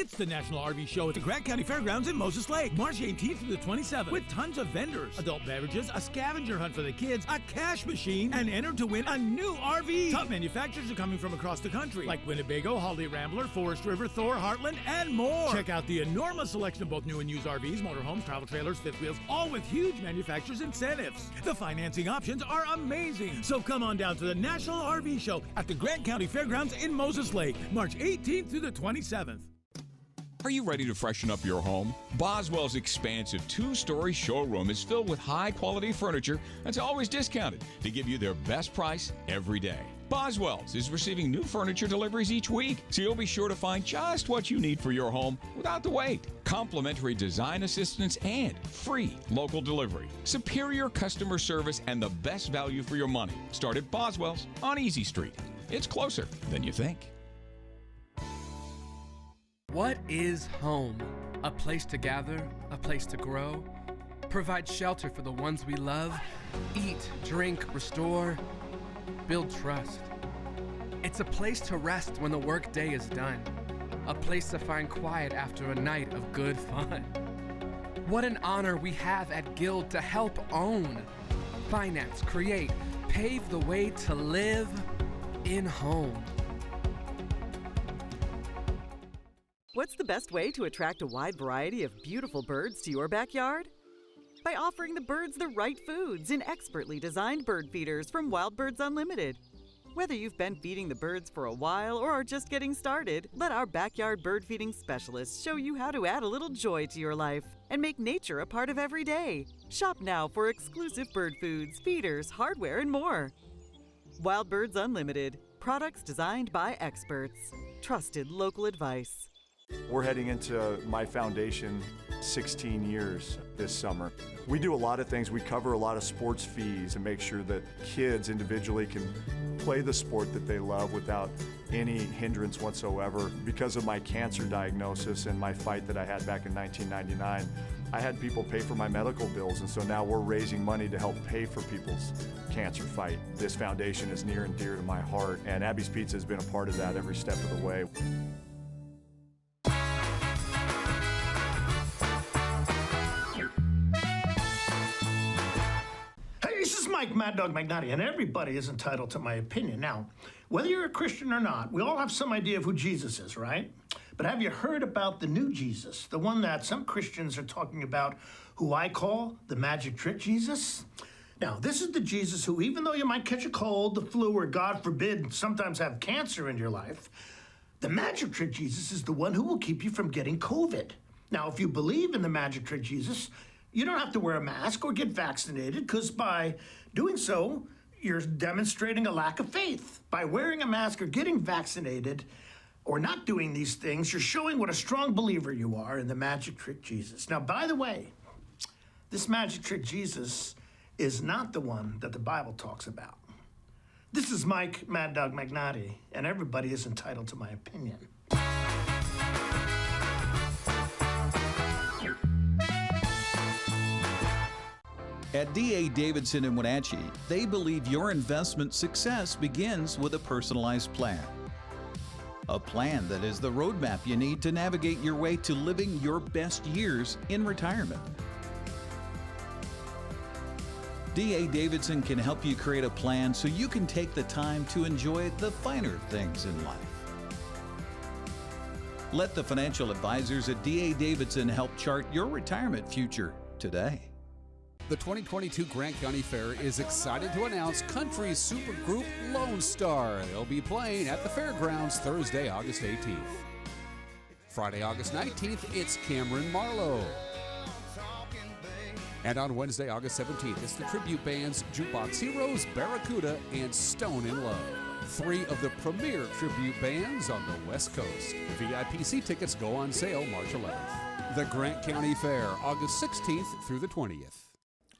It's the National RV Show at the Grant County Fairgrounds in Moses Lake, March 18th through the 27th, with tons of vendors, adult beverages, a scavenger hunt for the kids, a cash machine, and enter to win a new RV. Top manufacturers are coming from across the country, like Winnebago, Holiday Rambler, Forest River, Thor, Heartland, and more. Check out the enormous selection of both new and used RVs, motorhomes, travel trailers, fifth wheels, all with huge manufacturers' incentives. The financing options are amazing. So come on down to the National RV Show at the Grant County Fairgrounds in Moses Lake, March 18th through the 27th. Are you ready to freshen up your home? Boswell's expansive two-story showroom is filled with high-quality furniture that's always discounted to give you their best price every day. Boswell's is receiving new furniture deliveries each week, so you'll be sure to find just what you need for your home without the wait. Complimentary design assistance and free local delivery. Superior customer service and the best value for your money. Start at Boswell's on Easy Street. It's closer than you think. What is home? A place to gather, a place to grow, provide shelter for the ones we love, eat, drink, restore, build trust. It's a place to rest when the workday is done, a place to find quiet after a night of good fun. What an honor we have at Guild to help own, finance, create, pave the way to live in home. What's the best way to attract a wide variety of beautiful birds to your backyard? By offering the birds the right foods in expertly designed bird feeders from Wild Birds Unlimited. Whether you've been feeding the birds for a while or are just getting started, let our backyard bird feeding specialists show you how to add a little joy to your life and make nature a part of every day. Shop now for exclusive bird foods, feeders, hardware, and more. Wild Birds Unlimited. Products designed by experts. Trusted local advice. We're heading into my foundation 16 years this summer. We do a lot of things. We cover a lot of sports fees and make sure that kids individually can play the sport that they love without any hindrance whatsoever. Because of my cancer diagnosis and my fight that I had back in 1999, I had people pay for my medical bills, and so now we're raising money to help pay for people's cancer fight. This foundation is near and dear to my heart, and Abby's Pizza has been a part of that every step of the way. Mike Mad Dog Magnati, and everybody is entitled to my opinion. Now, whether you're a Christian or not, we all have some idea of who Jesus is, right? But have you heard about the new Jesus, the one that some Christians are talking about, who I call the magic trick Jesus? Now, this is the Jesus who, even though you might catch a cold, the flu, or God forbid, sometimes have cancer in your life, the magic trick Jesus is the one who will keep you from getting COVID. Now, if you believe in the magic trick Jesus, you don't have to wear a mask or get vaccinated, because by doing so, you're demonstrating a lack of faith. By wearing a mask or getting vaccinated or not doing these things, you're showing what a strong believer you are in the magic trick Jesus. Now, by the way, this magic trick Jesus is not the one that the Bible talks about. This is Mike Mad Dog Magnati, and everybody is entitled to my opinion. At D.A. Davidson in Wenatchee, they believe your investment success begins with a personalized plan. A plan that is the roadmap you need to navigate your way to living your best years in retirement. D.A. Davidson can help you create a plan so you can take the time to enjoy the finer things in life. Let the financial advisors at D.A. Davidson help chart your retirement future today. The 2022 Grant County Fair is excited to announce country supergroup Lone Star. They'll be playing at the fairgrounds Thursday, August 18th. Friday, August 19th, it's Cameron Marlowe. And on Wednesday, August 17th, it's the tribute bands Jukebox Heroes, Barracuda, and Stone in Love. 3 of the premier tribute bands on the West Coast. VIP seat tickets go on sale March 11th. The Grant County Fair, August 16th through the 20th.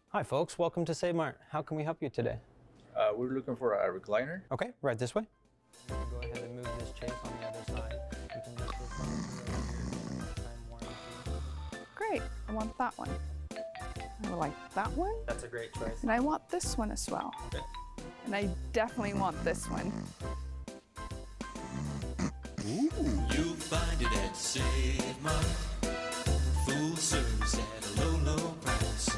Hi folks, welcome to Save Mart. How can we help you today? We're looking for a recliner. Okay, right this way. Go ahead and move this chase on the other side. You can just Great, I want that one. I would like that one. That's a great choice. And I want this one as well. Okay. And I definitely want this one. You'll find it at Save Mart. Full service at a low, low price.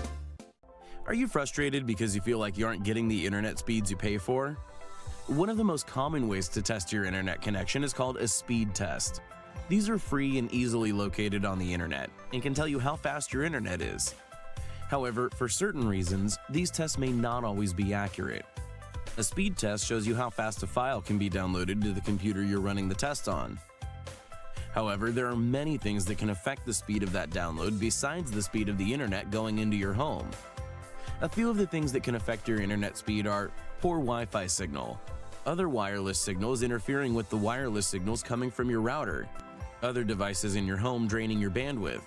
Are you frustrated because you feel like you aren't getting the internet speeds you pay for? One of the most common ways to test your internet connection is called a speed test. These are free and easily located on the internet and can tell you how fast your internet is. However, for certain reasons, these tests may not always be accurate. A speed test shows you how fast a file can be downloaded to the computer you're running the test on. However, there are many things that can affect the speed of that download besides the speed of the internet going into your home. A few of the things that can affect your internet speed are poor Wi-Fi signal, other wireless signals interfering with the wireless signals coming from your router, other devices in your home draining your bandwidth,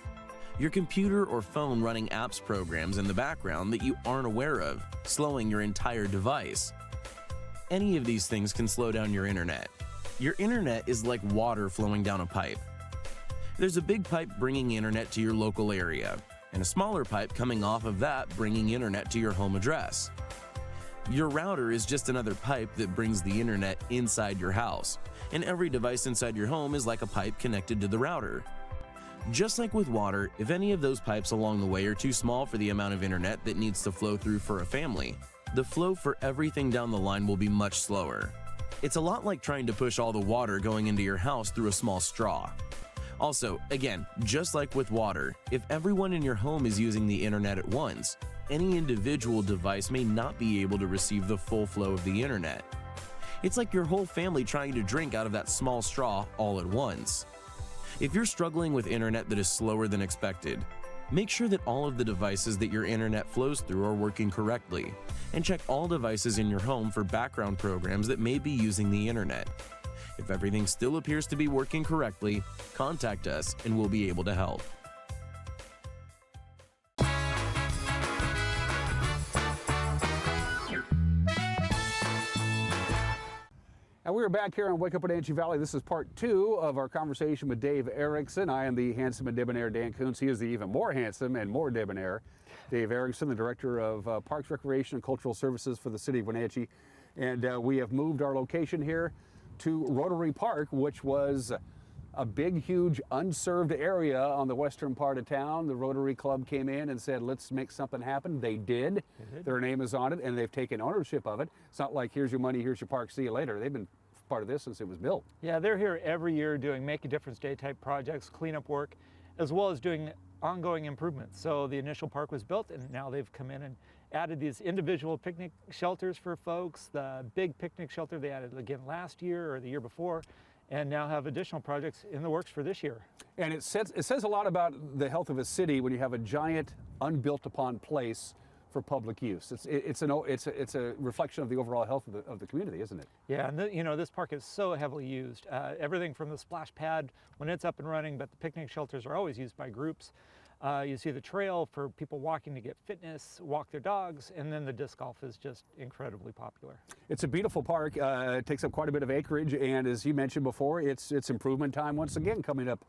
your computer or phone running apps programs in the background that you aren't aware of, slowing your entire device. Any of these things can slow down your internet. Your internet is like water flowing down a pipe. There's a big pipe bringing internet to your local area, and a smaller pipe coming off of that bringing internet to your home address. Your router is just another pipe that brings the internet inside your house, and every device inside your home is like a pipe connected to the router. Just like with water, if any of those pipes along the way are too small for the amount of internet that needs to flow through for a family, the flow for everything down the line will be much slower. It's a lot like trying to push all the water going into your house through a small straw. Also, again, just like with water, if everyone in your home is using the internet at once, any individual device may not be able to receive the full flow of the internet. It's like your whole family trying to drink out of that small straw all at once. If you're struggling with internet that is slower than expected, make sure that all of the devices that your internet flows through are working correctly, and check all devices in your home for background programs that may be using the internet. If everything still appears to be working correctly, contact us and we'll be able to help. And we're back here on Wake Up Wenatchee Valley. This is part 2 of our conversation with Dave Erickson. I am the handsome and debonair Dan Kuntz. He is the even more handsome and more debonair Dave Erickson, the Director of Parks, Recreation, and Cultural Services for the City of Wenatchee. And we have moved our location here to Rotary Park, which was a big, huge, unserved area on the western part of town. The Rotary Club came in and said, let's make something happen. They did. Their name is on it, and they've taken ownership of it. It's not like, here's your money, here's your park, see you later. They've been part of this since it was built. Yeah, they're here every year doing Make a Difference Day type projects, cleanup work, as well as doing ongoing improvements. So the initial park was built, and now they've come in and added these individual picnic shelters for folks. The big picnic shelter they added again last year or the year before, and now have additional projects in the works for this year. And it says a lot about the health of a city when you have a giant, unbuilt upon place for public use. It's a reflection of the overall health of the community, isn't it? Yeah, and you know, this park is so heavily used. Everything from the splash pad when it's up and running, but the picnic shelters are always used by groups. You see the trail for people walking to get fitness, walk their dogs, and then the disc golf is just incredibly popular. It's a beautiful park. It takes up quite a bit of acreage, and as you mentioned before, it's improvement time once again coming up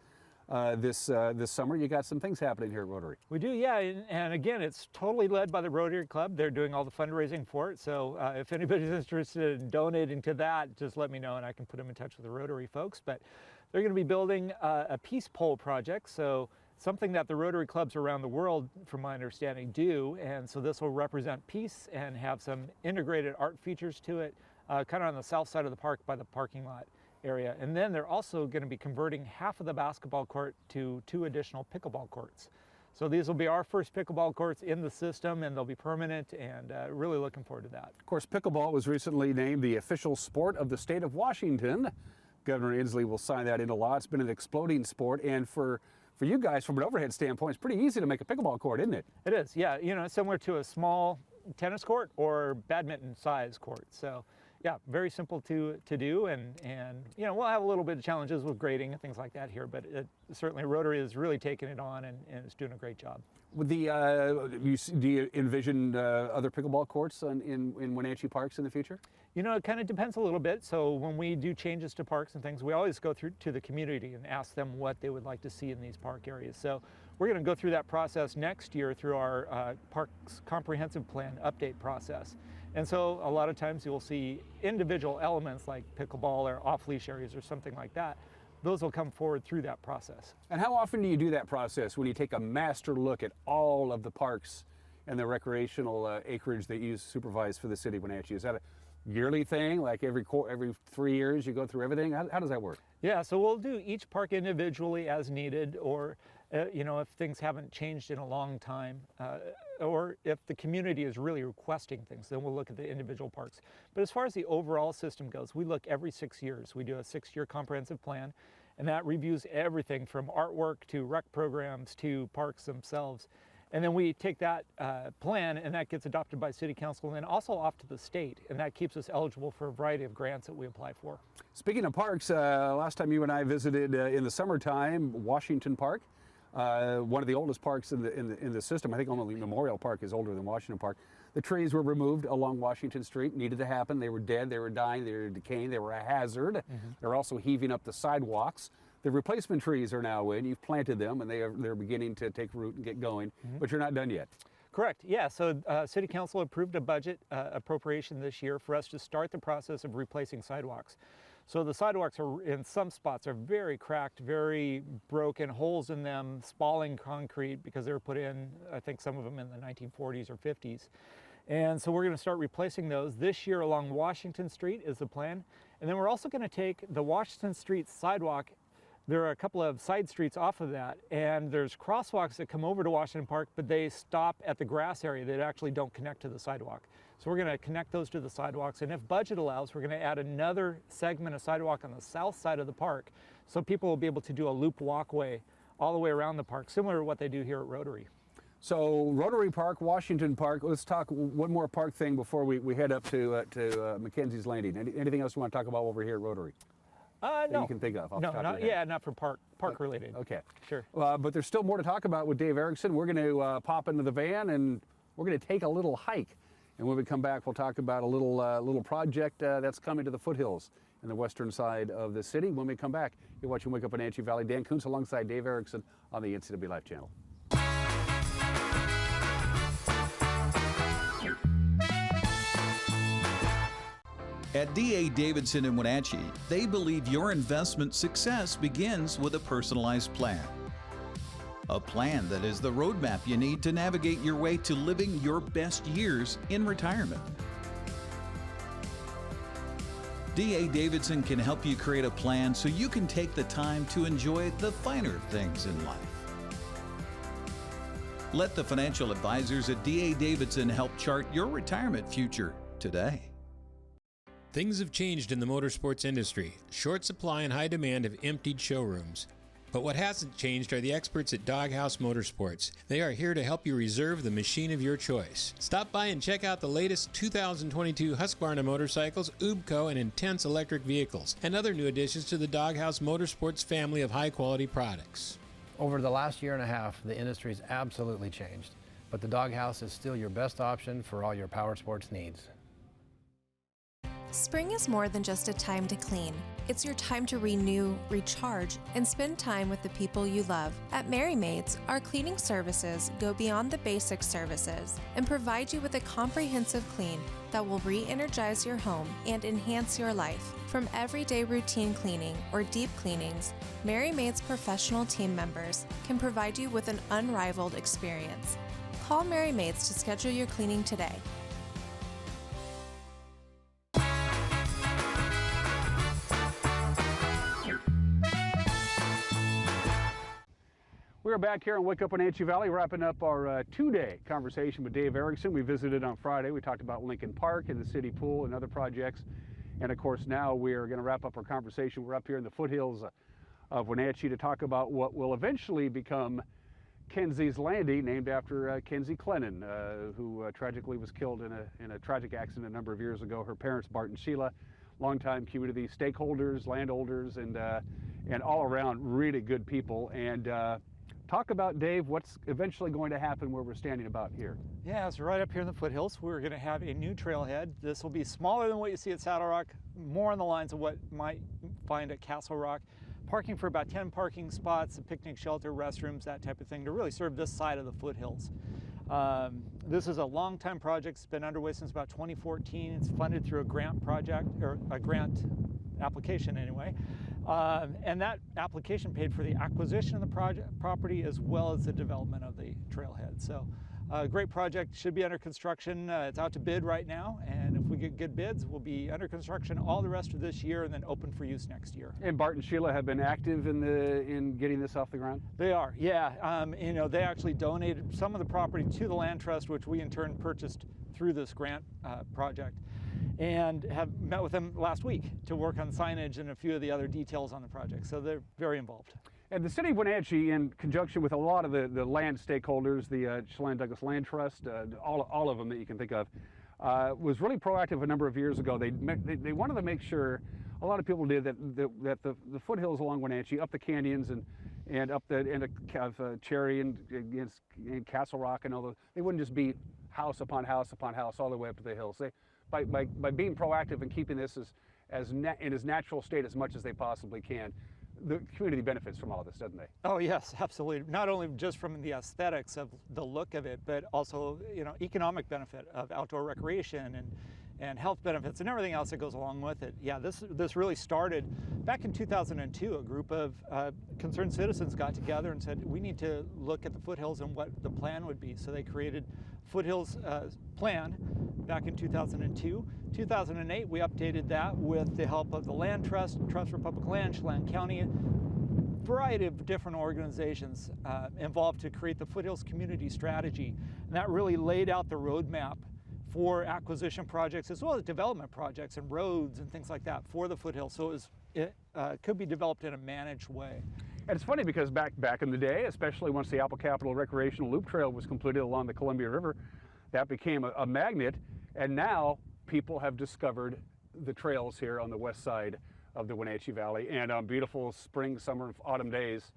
this summer. You got some things happening here at Rotary. We do, yeah, and again, it's totally led by the Rotary Club. They're doing all the fundraising for it, so if anybody's interested in donating to that, just let me know and I can put them in touch with the Rotary folks. But they're going to be building a peace pole project, so something that the Rotary clubs around the world, from my understanding, do, and so this will represent peace and have some integrated art features to it, kind of on the south side of the park by the parking lot area. And then they're also going to be converting half of the basketball court to 2 additional pickleball courts. So these will be our first pickleball courts in the system, and they'll be permanent, and really looking forward to that. Of course, pickleball was recently named the official sport of the state of Washington. Governor Inslee will sign that into law. It's been an exploding sport, and for you guys, from an overhead standpoint, it's pretty easy to make a pickleball court, isn't it? It is, yeah. You know, it's similar to a small tennis court or badminton size court. So, yeah, very simple to do, and you know, we'll have a little bit of challenges with grading and things like that here, but certainly Rotary is really taking it on and is doing a great job. With the, do you envision other pickleball courts in Wenatchee parks in the future? You know, it kind of depends a little bit. So when we do changes to parks and things, we always go through to the community and ask them what they would like to see in these park areas. So we're going to go through that process next year through our Parks Comprehensive Plan update process. And so a lot of times you'll see individual elements like pickleball or off-leash areas or something like that. those will come forward through that process. And how often do you do that process when you take a master look at all of the parks and the recreational acreage that you supervise for the city of Wenatchee? Is that a yearly thing, like every 3 years you go through everything? How does that work? Yeah, so we'll do each park individually as needed, or you know, if things haven't changed in a long time, or if the community is really requesting things, then we'll look at the individual parks. But as far as the overall system goes, we look every 6 years. We do a 6-year comprehensive plan, and that reviews everything from artwork to rec programs to parks themselves. And then we take that plan, and that gets adopted by City Council and then also off to the state, and that keeps us eligible for a variety of grants that we apply for. Speaking of parks, last time you and I visited in the summertime, Washington Park, one of the oldest parks in the system. I think only Memorial Park is older than Washington Park. The trees were removed along Washington Street, needed to happen. They were dead, they were dying, they were decaying, they were a hazard. They're also heaving up the sidewalks. The replacement trees are now in. You've planted them, and they're beginning to take root and get going, but you're not done yet. Correct. Yeah. So City Council approved a budget appropriation this year for us to start the process of replacing sidewalks. So the sidewalks are, in some spots, are very cracked, very broken, holes in them, spalling concrete because they were put in, I think some of them in the 1940s or 50s. And so we're going to start replacing those this year along Washington Street is the plan. And then we're also going to take the Washington Street sidewalk. There are a couple of side streets off of that, and there's crosswalks that come over to Washington Park, but they stop at the grass area. They actually don't connect to the sidewalk. So we're going to connect those to the sidewalks, and if budget allows, we're going to add another segment of sidewalk on the south side of the park, so people will be able to do a loop walkway all the way around the park, similar to what they do here at Rotary. So Rotary Park, Washington Park. Let's talk one more park thing before we head up to Mackenzie's Landing. Anything else you want to talk about over here at Rotary? No. You can think of? Not for park related. Okay. Sure. But there's still more to talk about with Dave Erickson. We're going to pop into the van and we're going to take a little hike. And when we come back, we'll talk about a little project that's coming to the Foothills in the western side of the city. When we come back, you're watching Wake Up Wenatchee Valley. Dan Kuntz alongside Dave Erickson on the NCW Life channel. At D.A. Davidson in Wenatchee, they believe your investment success begins with a personalized plan. A plan that is the roadmap you need to navigate your way to living your best years in retirement. D.A. Davidson can help you create a plan so you can take the time to enjoy the finer things in life. Let the financial advisors at D.A. Davidson help chart your retirement future today. Things have changed in the motorsports industry. Short supply and high demand have emptied showrooms. But what hasn't changed are the experts at Doghouse Motorsports. They are here to help you reserve the machine of your choice. Stop by and check out the latest 2022 Husqvarna motorcycles, UBCO, and Intense electric vehicles, and other new additions to the Doghouse Motorsports family of high-quality products. Over the last year and a half, the industry's absolutely changed, but the Doghouse is still your best option for all your power sports needs. Spring is more than just a time to clean. It's your time to renew, recharge, and spend time with the people you love. At Merry Maids, our cleaning services go beyond the basic services and provide you with a comprehensive clean that will re-energize your home and enhance your life. From everyday routine cleaning or deep cleanings, Merry Maids professional team members can provide you with an unrivaled experience. Call Merry Maids to schedule your cleaning today. We're back here on Wake Up Wenatchee Valley, wrapping up our two-day conversation with Dave Erickson. We visited on Friday. We talked about Lincoln Park and the city pool and other projects. And of course, now we're going to wrap up our conversation. We're up here in the foothills of Wenatchee to talk about what will eventually become Kenzie's Landing, named after Kenzie Clennon, who tragically was killed in a tragic accident a number of years ago. Her parents, Bart and Sheila, longtime community stakeholders, landowners, and all around really good people. And talk about, Dave, what's eventually going to happen where we're standing about here. Yeah, so right up here in the foothills, we're going to have a new trailhead. This will be smaller than what you see at Saddle Rock, more on the lines of what you might find at Castle Rock. Parking for about 10 parking spots, a picnic shelter, restrooms, that type of thing, to really serve this side of the foothills. This is a long-time project. It's been underway since about 2014. It's funded through a grant project, or a grant application anyway. And that application paid for the acquisition of the property as well as the development of the trailhead. So great project, should be under construction. It's out to bid right now, and if we get good bids, we'll be under construction all the rest of this year and then open for use next year. And Bart and Sheila have been active in getting this off the ground? They are, yeah. You know, they actually donated some of the property to the land trust, which we in turn purchased through this grant project, and have met with them last week to work on signage and a few of the other details on the project. So they're very involved. And the city of Wenatchee, in conjunction with a lot of the land stakeholders, the Chelan Douglas Land Trust, all of them that you can think of, was really proactive a number of years ago. They wanted to make sure, a lot of people did, that the foothills along Wenatchee, up the canyons and up the end of Cherry and Castle Rock and all those, they wouldn't just be house upon house upon house all the way up to the hills. By being proactive and keeping this in its natural state as much as they possibly can, the community benefits from all this, doesn't they? Oh yes, absolutely. Not only just from the aesthetics of the look of it, but also, you know, economic benefit of outdoor recreation and health benefits and everything else that goes along with it. Yeah, this really started back in 2002. A group of concerned citizens got together and said, we need to look at the foothills and what the plan would be. So they created Foothills plan back in 2002. 2008, we updated that with the help of the Land Trust, Trust for Public Land, Chelan County, variety of different organizations involved to create the Foothills Community Strategy. And that really laid out the roadmap for acquisition projects as well as development projects and roads and things like that for the foothills. So it could be developed in a managed way. And it's funny because back in the day, especially once the Apple Capital Recreational Loop Trail was completed along the Columbia River, that became a magnet, and now people have discovered the trails here on the west side of the Wenatchee Valley, and on beautiful spring, summer, autumn days,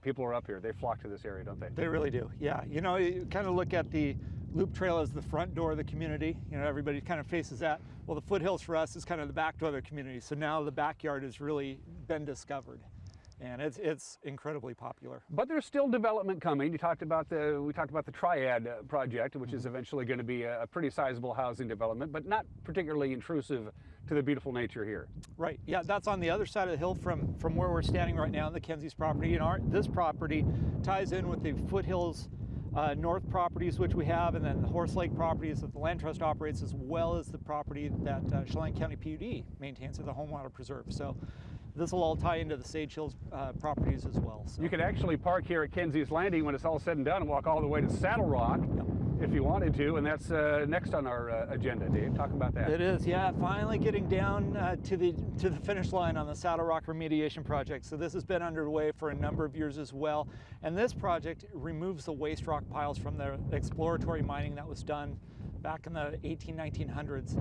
people are up here. They flock to this area, don't they? They really do, yeah. You know, you kind of look at the Loop Trail as the front door of the community. You know, everybody kind of faces that. Well, the foothills for us is kind of the back door of the community. So now the backyard has really been discovered, and it's incredibly popular. But there's still development coming. We talked about the Trailhead project, which is eventually going to be a pretty sizable housing development, but not particularly intrusive to the beautiful nature here. Right, yeah, that's on the other side of the hill from where we're standing right now, the Kenzie's property. And this property ties in with the foothills north properties which we have, and then the Horse Lake properties that the Land Trust operates, as well as the property that Chelan County PUD maintains at the Home Water Preserve. So this will all tie into the Sage Hills properties as well. So. You could actually park here at Kenzie's Landing when it's all said and done and walk all the way to Saddle Rock if you wanted to, and that's next on our agenda. Dave, talk about that. It is, yeah, finally getting down to the finish line on the Saddle Rock Remediation project. So this has been underway for a number of years as well, and this project removes the waste rock piles from the exploratory mining that was done back in the 1900s.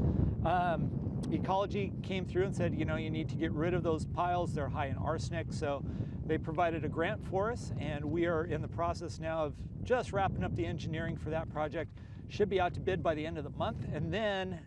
Ecology came through and said, you know, you need to get rid of those piles. They're high in arsenic. So they provided a grant for us, and we are in the process now of just wrapping up the engineering for that project. Should be out to bid by the end of the month, and then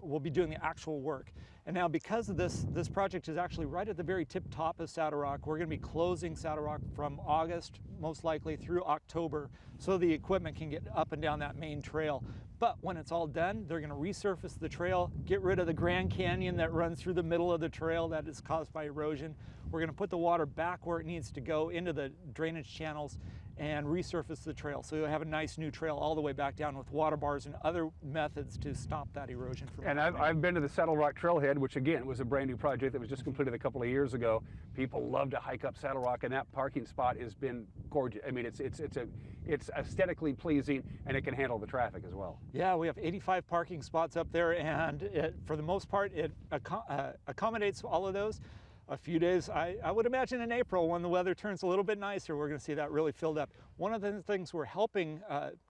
we'll be doing the actual work. And now, because of this project is actually right at the very tip top of Saddle Rock. We're going to be closing Saddle Rock from August, most likely, through October, so the equipment can get up and down that main trail. But when it's all done, they're going to resurface the trail, get rid of the Grand Canyon that runs through the middle of the trail that is caused by erosion. We're going to put the water back where it needs to go into the drainage channels and resurface the trail. So you'll have a nice new trail all the way back down with water bars and other methods to stop that erosion from happening. And I've been to the Saddle Rock Trailhead, which again was a brand new project that was just completed a couple of years ago. People love to hike up Saddle Rock, and that parking spot has been gorgeous. I mean, it's aesthetically pleasing, and it can handle the traffic as well. Yeah, we have 85 parking spots up there, and for the most part, it accommodates all of those. A few days, I would imagine in April, when the weather turns a little bit nicer, we're going to see that really filled up. One of the things we're helping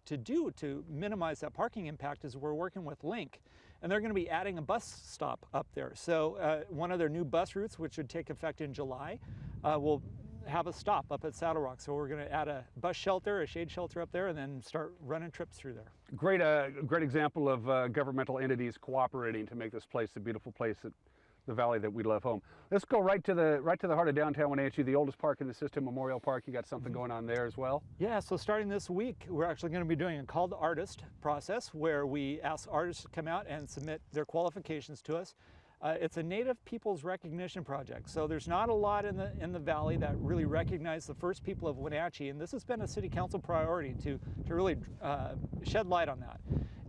to do to minimize that parking impact is we're working with Link, and they're going to be adding a bus stop up there. So one of their new bus routes, which should take effect in July, will have a stop up at Saddle Rock. So we're going to add a bus shelter, a shade shelter up there, and then start running trips through there. Great example of governmental entities cooperating to make this place a beautiful place that the valley that we love home. Let's go right to the heart of downtown Wenatchee, the oldest park in the system, Memorial Park. You got something going on there as well? Yeah, so starting this week, we're actually going to be doing a call to artist process where we ask artists to come out and submit their qualifications to us. It's a Native Peoples Recognition Project. So there's not a lot in the valley that really recognize the first people of Wenatchee, and this has been a city council priority to really shed light on that.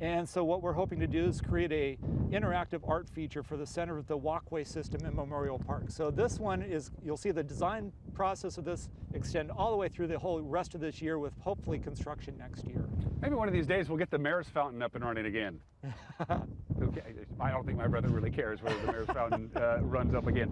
And so what we're hoping to do is create a interactive art feature for the center of the walkway system in Memorial Park. So this one is, you'll see the design process of this extend all the way through the whole rest of this year with hopefully construction next year. Maybe one of these days we'll get the Mayor's Fountain up and running again. Okay, I don't think my brother really cares whether the Mayor's Fountain runs up again.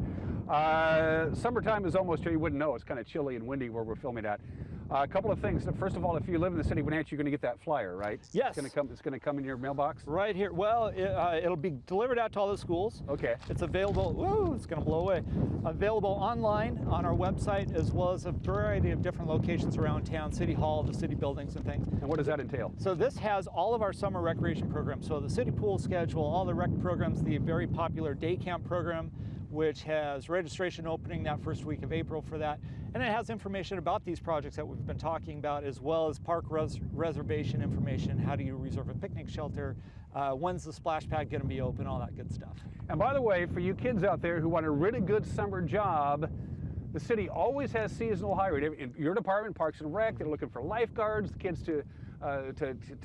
Summertime is almost here. You wouldn't know. It's kind of chilly and windy where we're filming at. A couple of things. First of all, if you live in the city of Wenatchee, you're going to get that flyer, right? Yes. It's going to come in your mailbox? Right here. Well, it'll be delivered out to all the schools. Okay. It's available, whoa, it's going to blow away. Available online on our website, as well as a variety of different locations around town, City Hall, the city buildings and things. And what does that entail? So this has all of our summer recreation programs. So the city pool schedule, all the rec programs, the very popular day camp program, which has registration opening that first week of April for that. And it has information about these projects that we've been talking about, as well as park reservation information. How do you reserve a picnic shelter? When's the splash pad going to be open? All that good stuff. And by the way, for you kids out there who want a really good summer job, the city always has seasonal hiring. In your department, Parks and Rec, they're looking for lifeguards, the kids to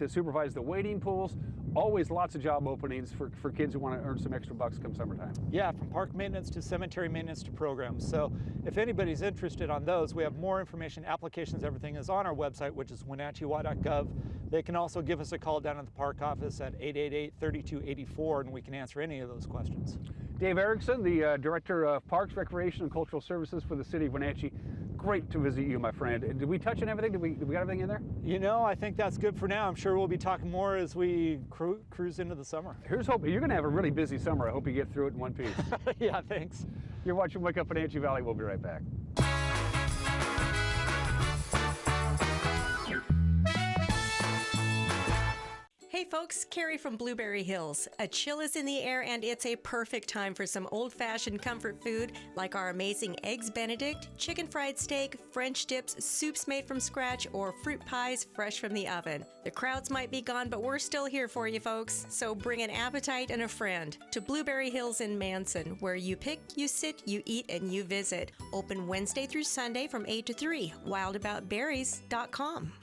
supervise the wading pools. Always lots of job openings for kids who want to earn some extra bucks come summertime. Yeah, from park maintenance to cemetery maintenance to programs. So if anybody's interested on those, we have more information, applications, everything is on our website, which is wenatchee.gov. They can also give us a call down at the park office at 888-3284, and we can answer any of those questions. Dave Erickson, the Director of Parks, Recreation, and Cultural Services for the City of Wenatchee. Great to visit you, my friend. Did we touch on everything? Did we got everything in there? You know, I think that's good for now. I'm sure we'll be talking more as we cruise into the summer. Here's hoping. You're going to have a really busy summer. I hope you get through it in one piece. Yeah, thanks. You're watching Wake Up Wenatchee Valley. We'll be right back. Hey folks, Carrie from Blueberry Hills. A chill is in the air and it's a perfect time for some old-fashioned comfort food like our amazing Eggs Benedict, chicken fried steak, French dips, soups made from scratch, or fruit pies fresh from the oven. The crowds might be gone, but we're still here for you folks, so bring an appetite and a friend to Blueberry Hills in Manson, where you pick, you sit, you eat, and you visit. Open Wednesday through Sunday from 8 to 3. wildaboutberries.com.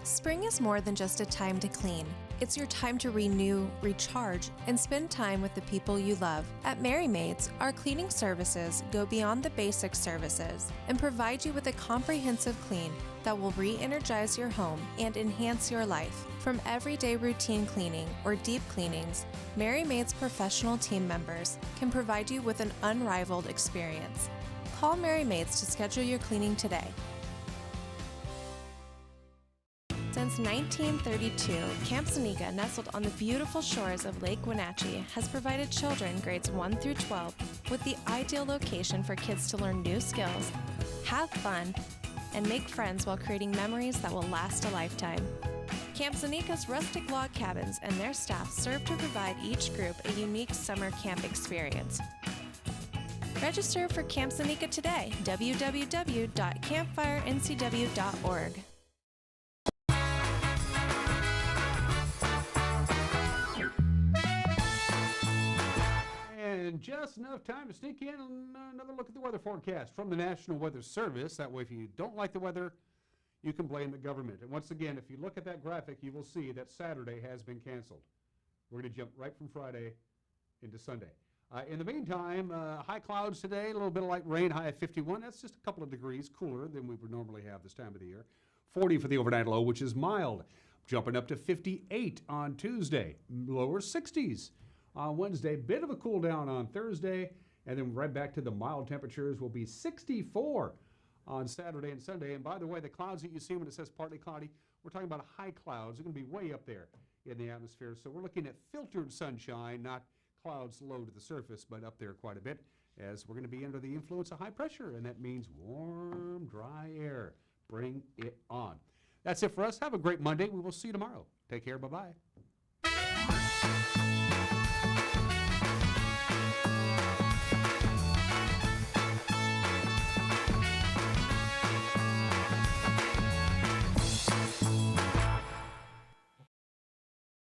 Spring is more than just a time to clean. It's your time to renew, recharge, and spend time with the people you love. At Merry Maids, our cleaning services go beyond the basic services and provide you with a comprehensive clean that will re-energize your home and enhance your life. From everyday routine cleaning or deep cleanings, Merry Maids professional team members can provide you with an unrivaled experience. Call Merry Maids to schedule your cleaning today. Since 1932, Camp Seneca, nestled on the beautiful shores of Lake Wenatchee, has provided children grades 1 through 12 with the ideal location for kids to learn new skills, have fun, and make friends while creating memories that will last a lifetime. Camp Seneca's rustic log cabins and their staff serve to provide each group a unique summer camp experience. Register for Camp Seneca today, www.campfirencw.org. And just enough time to sneak in another look at the weather forecast from the National Weather Service. That way, if you don't like the weather, you can blame the government. And once again, if you look at that graphic, you will see that Saturday has been canceled. We're going to jump right from Friday into Sunday. In the meantime, high clouds today, a little bit of light rain, high of 51. That's just a couple of degrees cooler than we would normally have this time of the year. 40 for the overnight low, which is mild. Jumping up to 58 on Tuesday, lower 60s. On Wednesday, bit of a cool down on Thursday, and then right back to the mild temperatures will be 64 on Saturday and Sunday. And by the way, the clouds that you see when it says partly cloudy, we're talking about high clouds. They're going to be way up there in the atmosphere. So we're looking at filtered sunshine, not clouds low to the surface, but up there quite a bit, as we're going to be under the influence of high pressure, and that means warm, dry air. Bring it on. That's it for us. Have a great Monday. We will see you tomorrow. Take care. Bye-bye.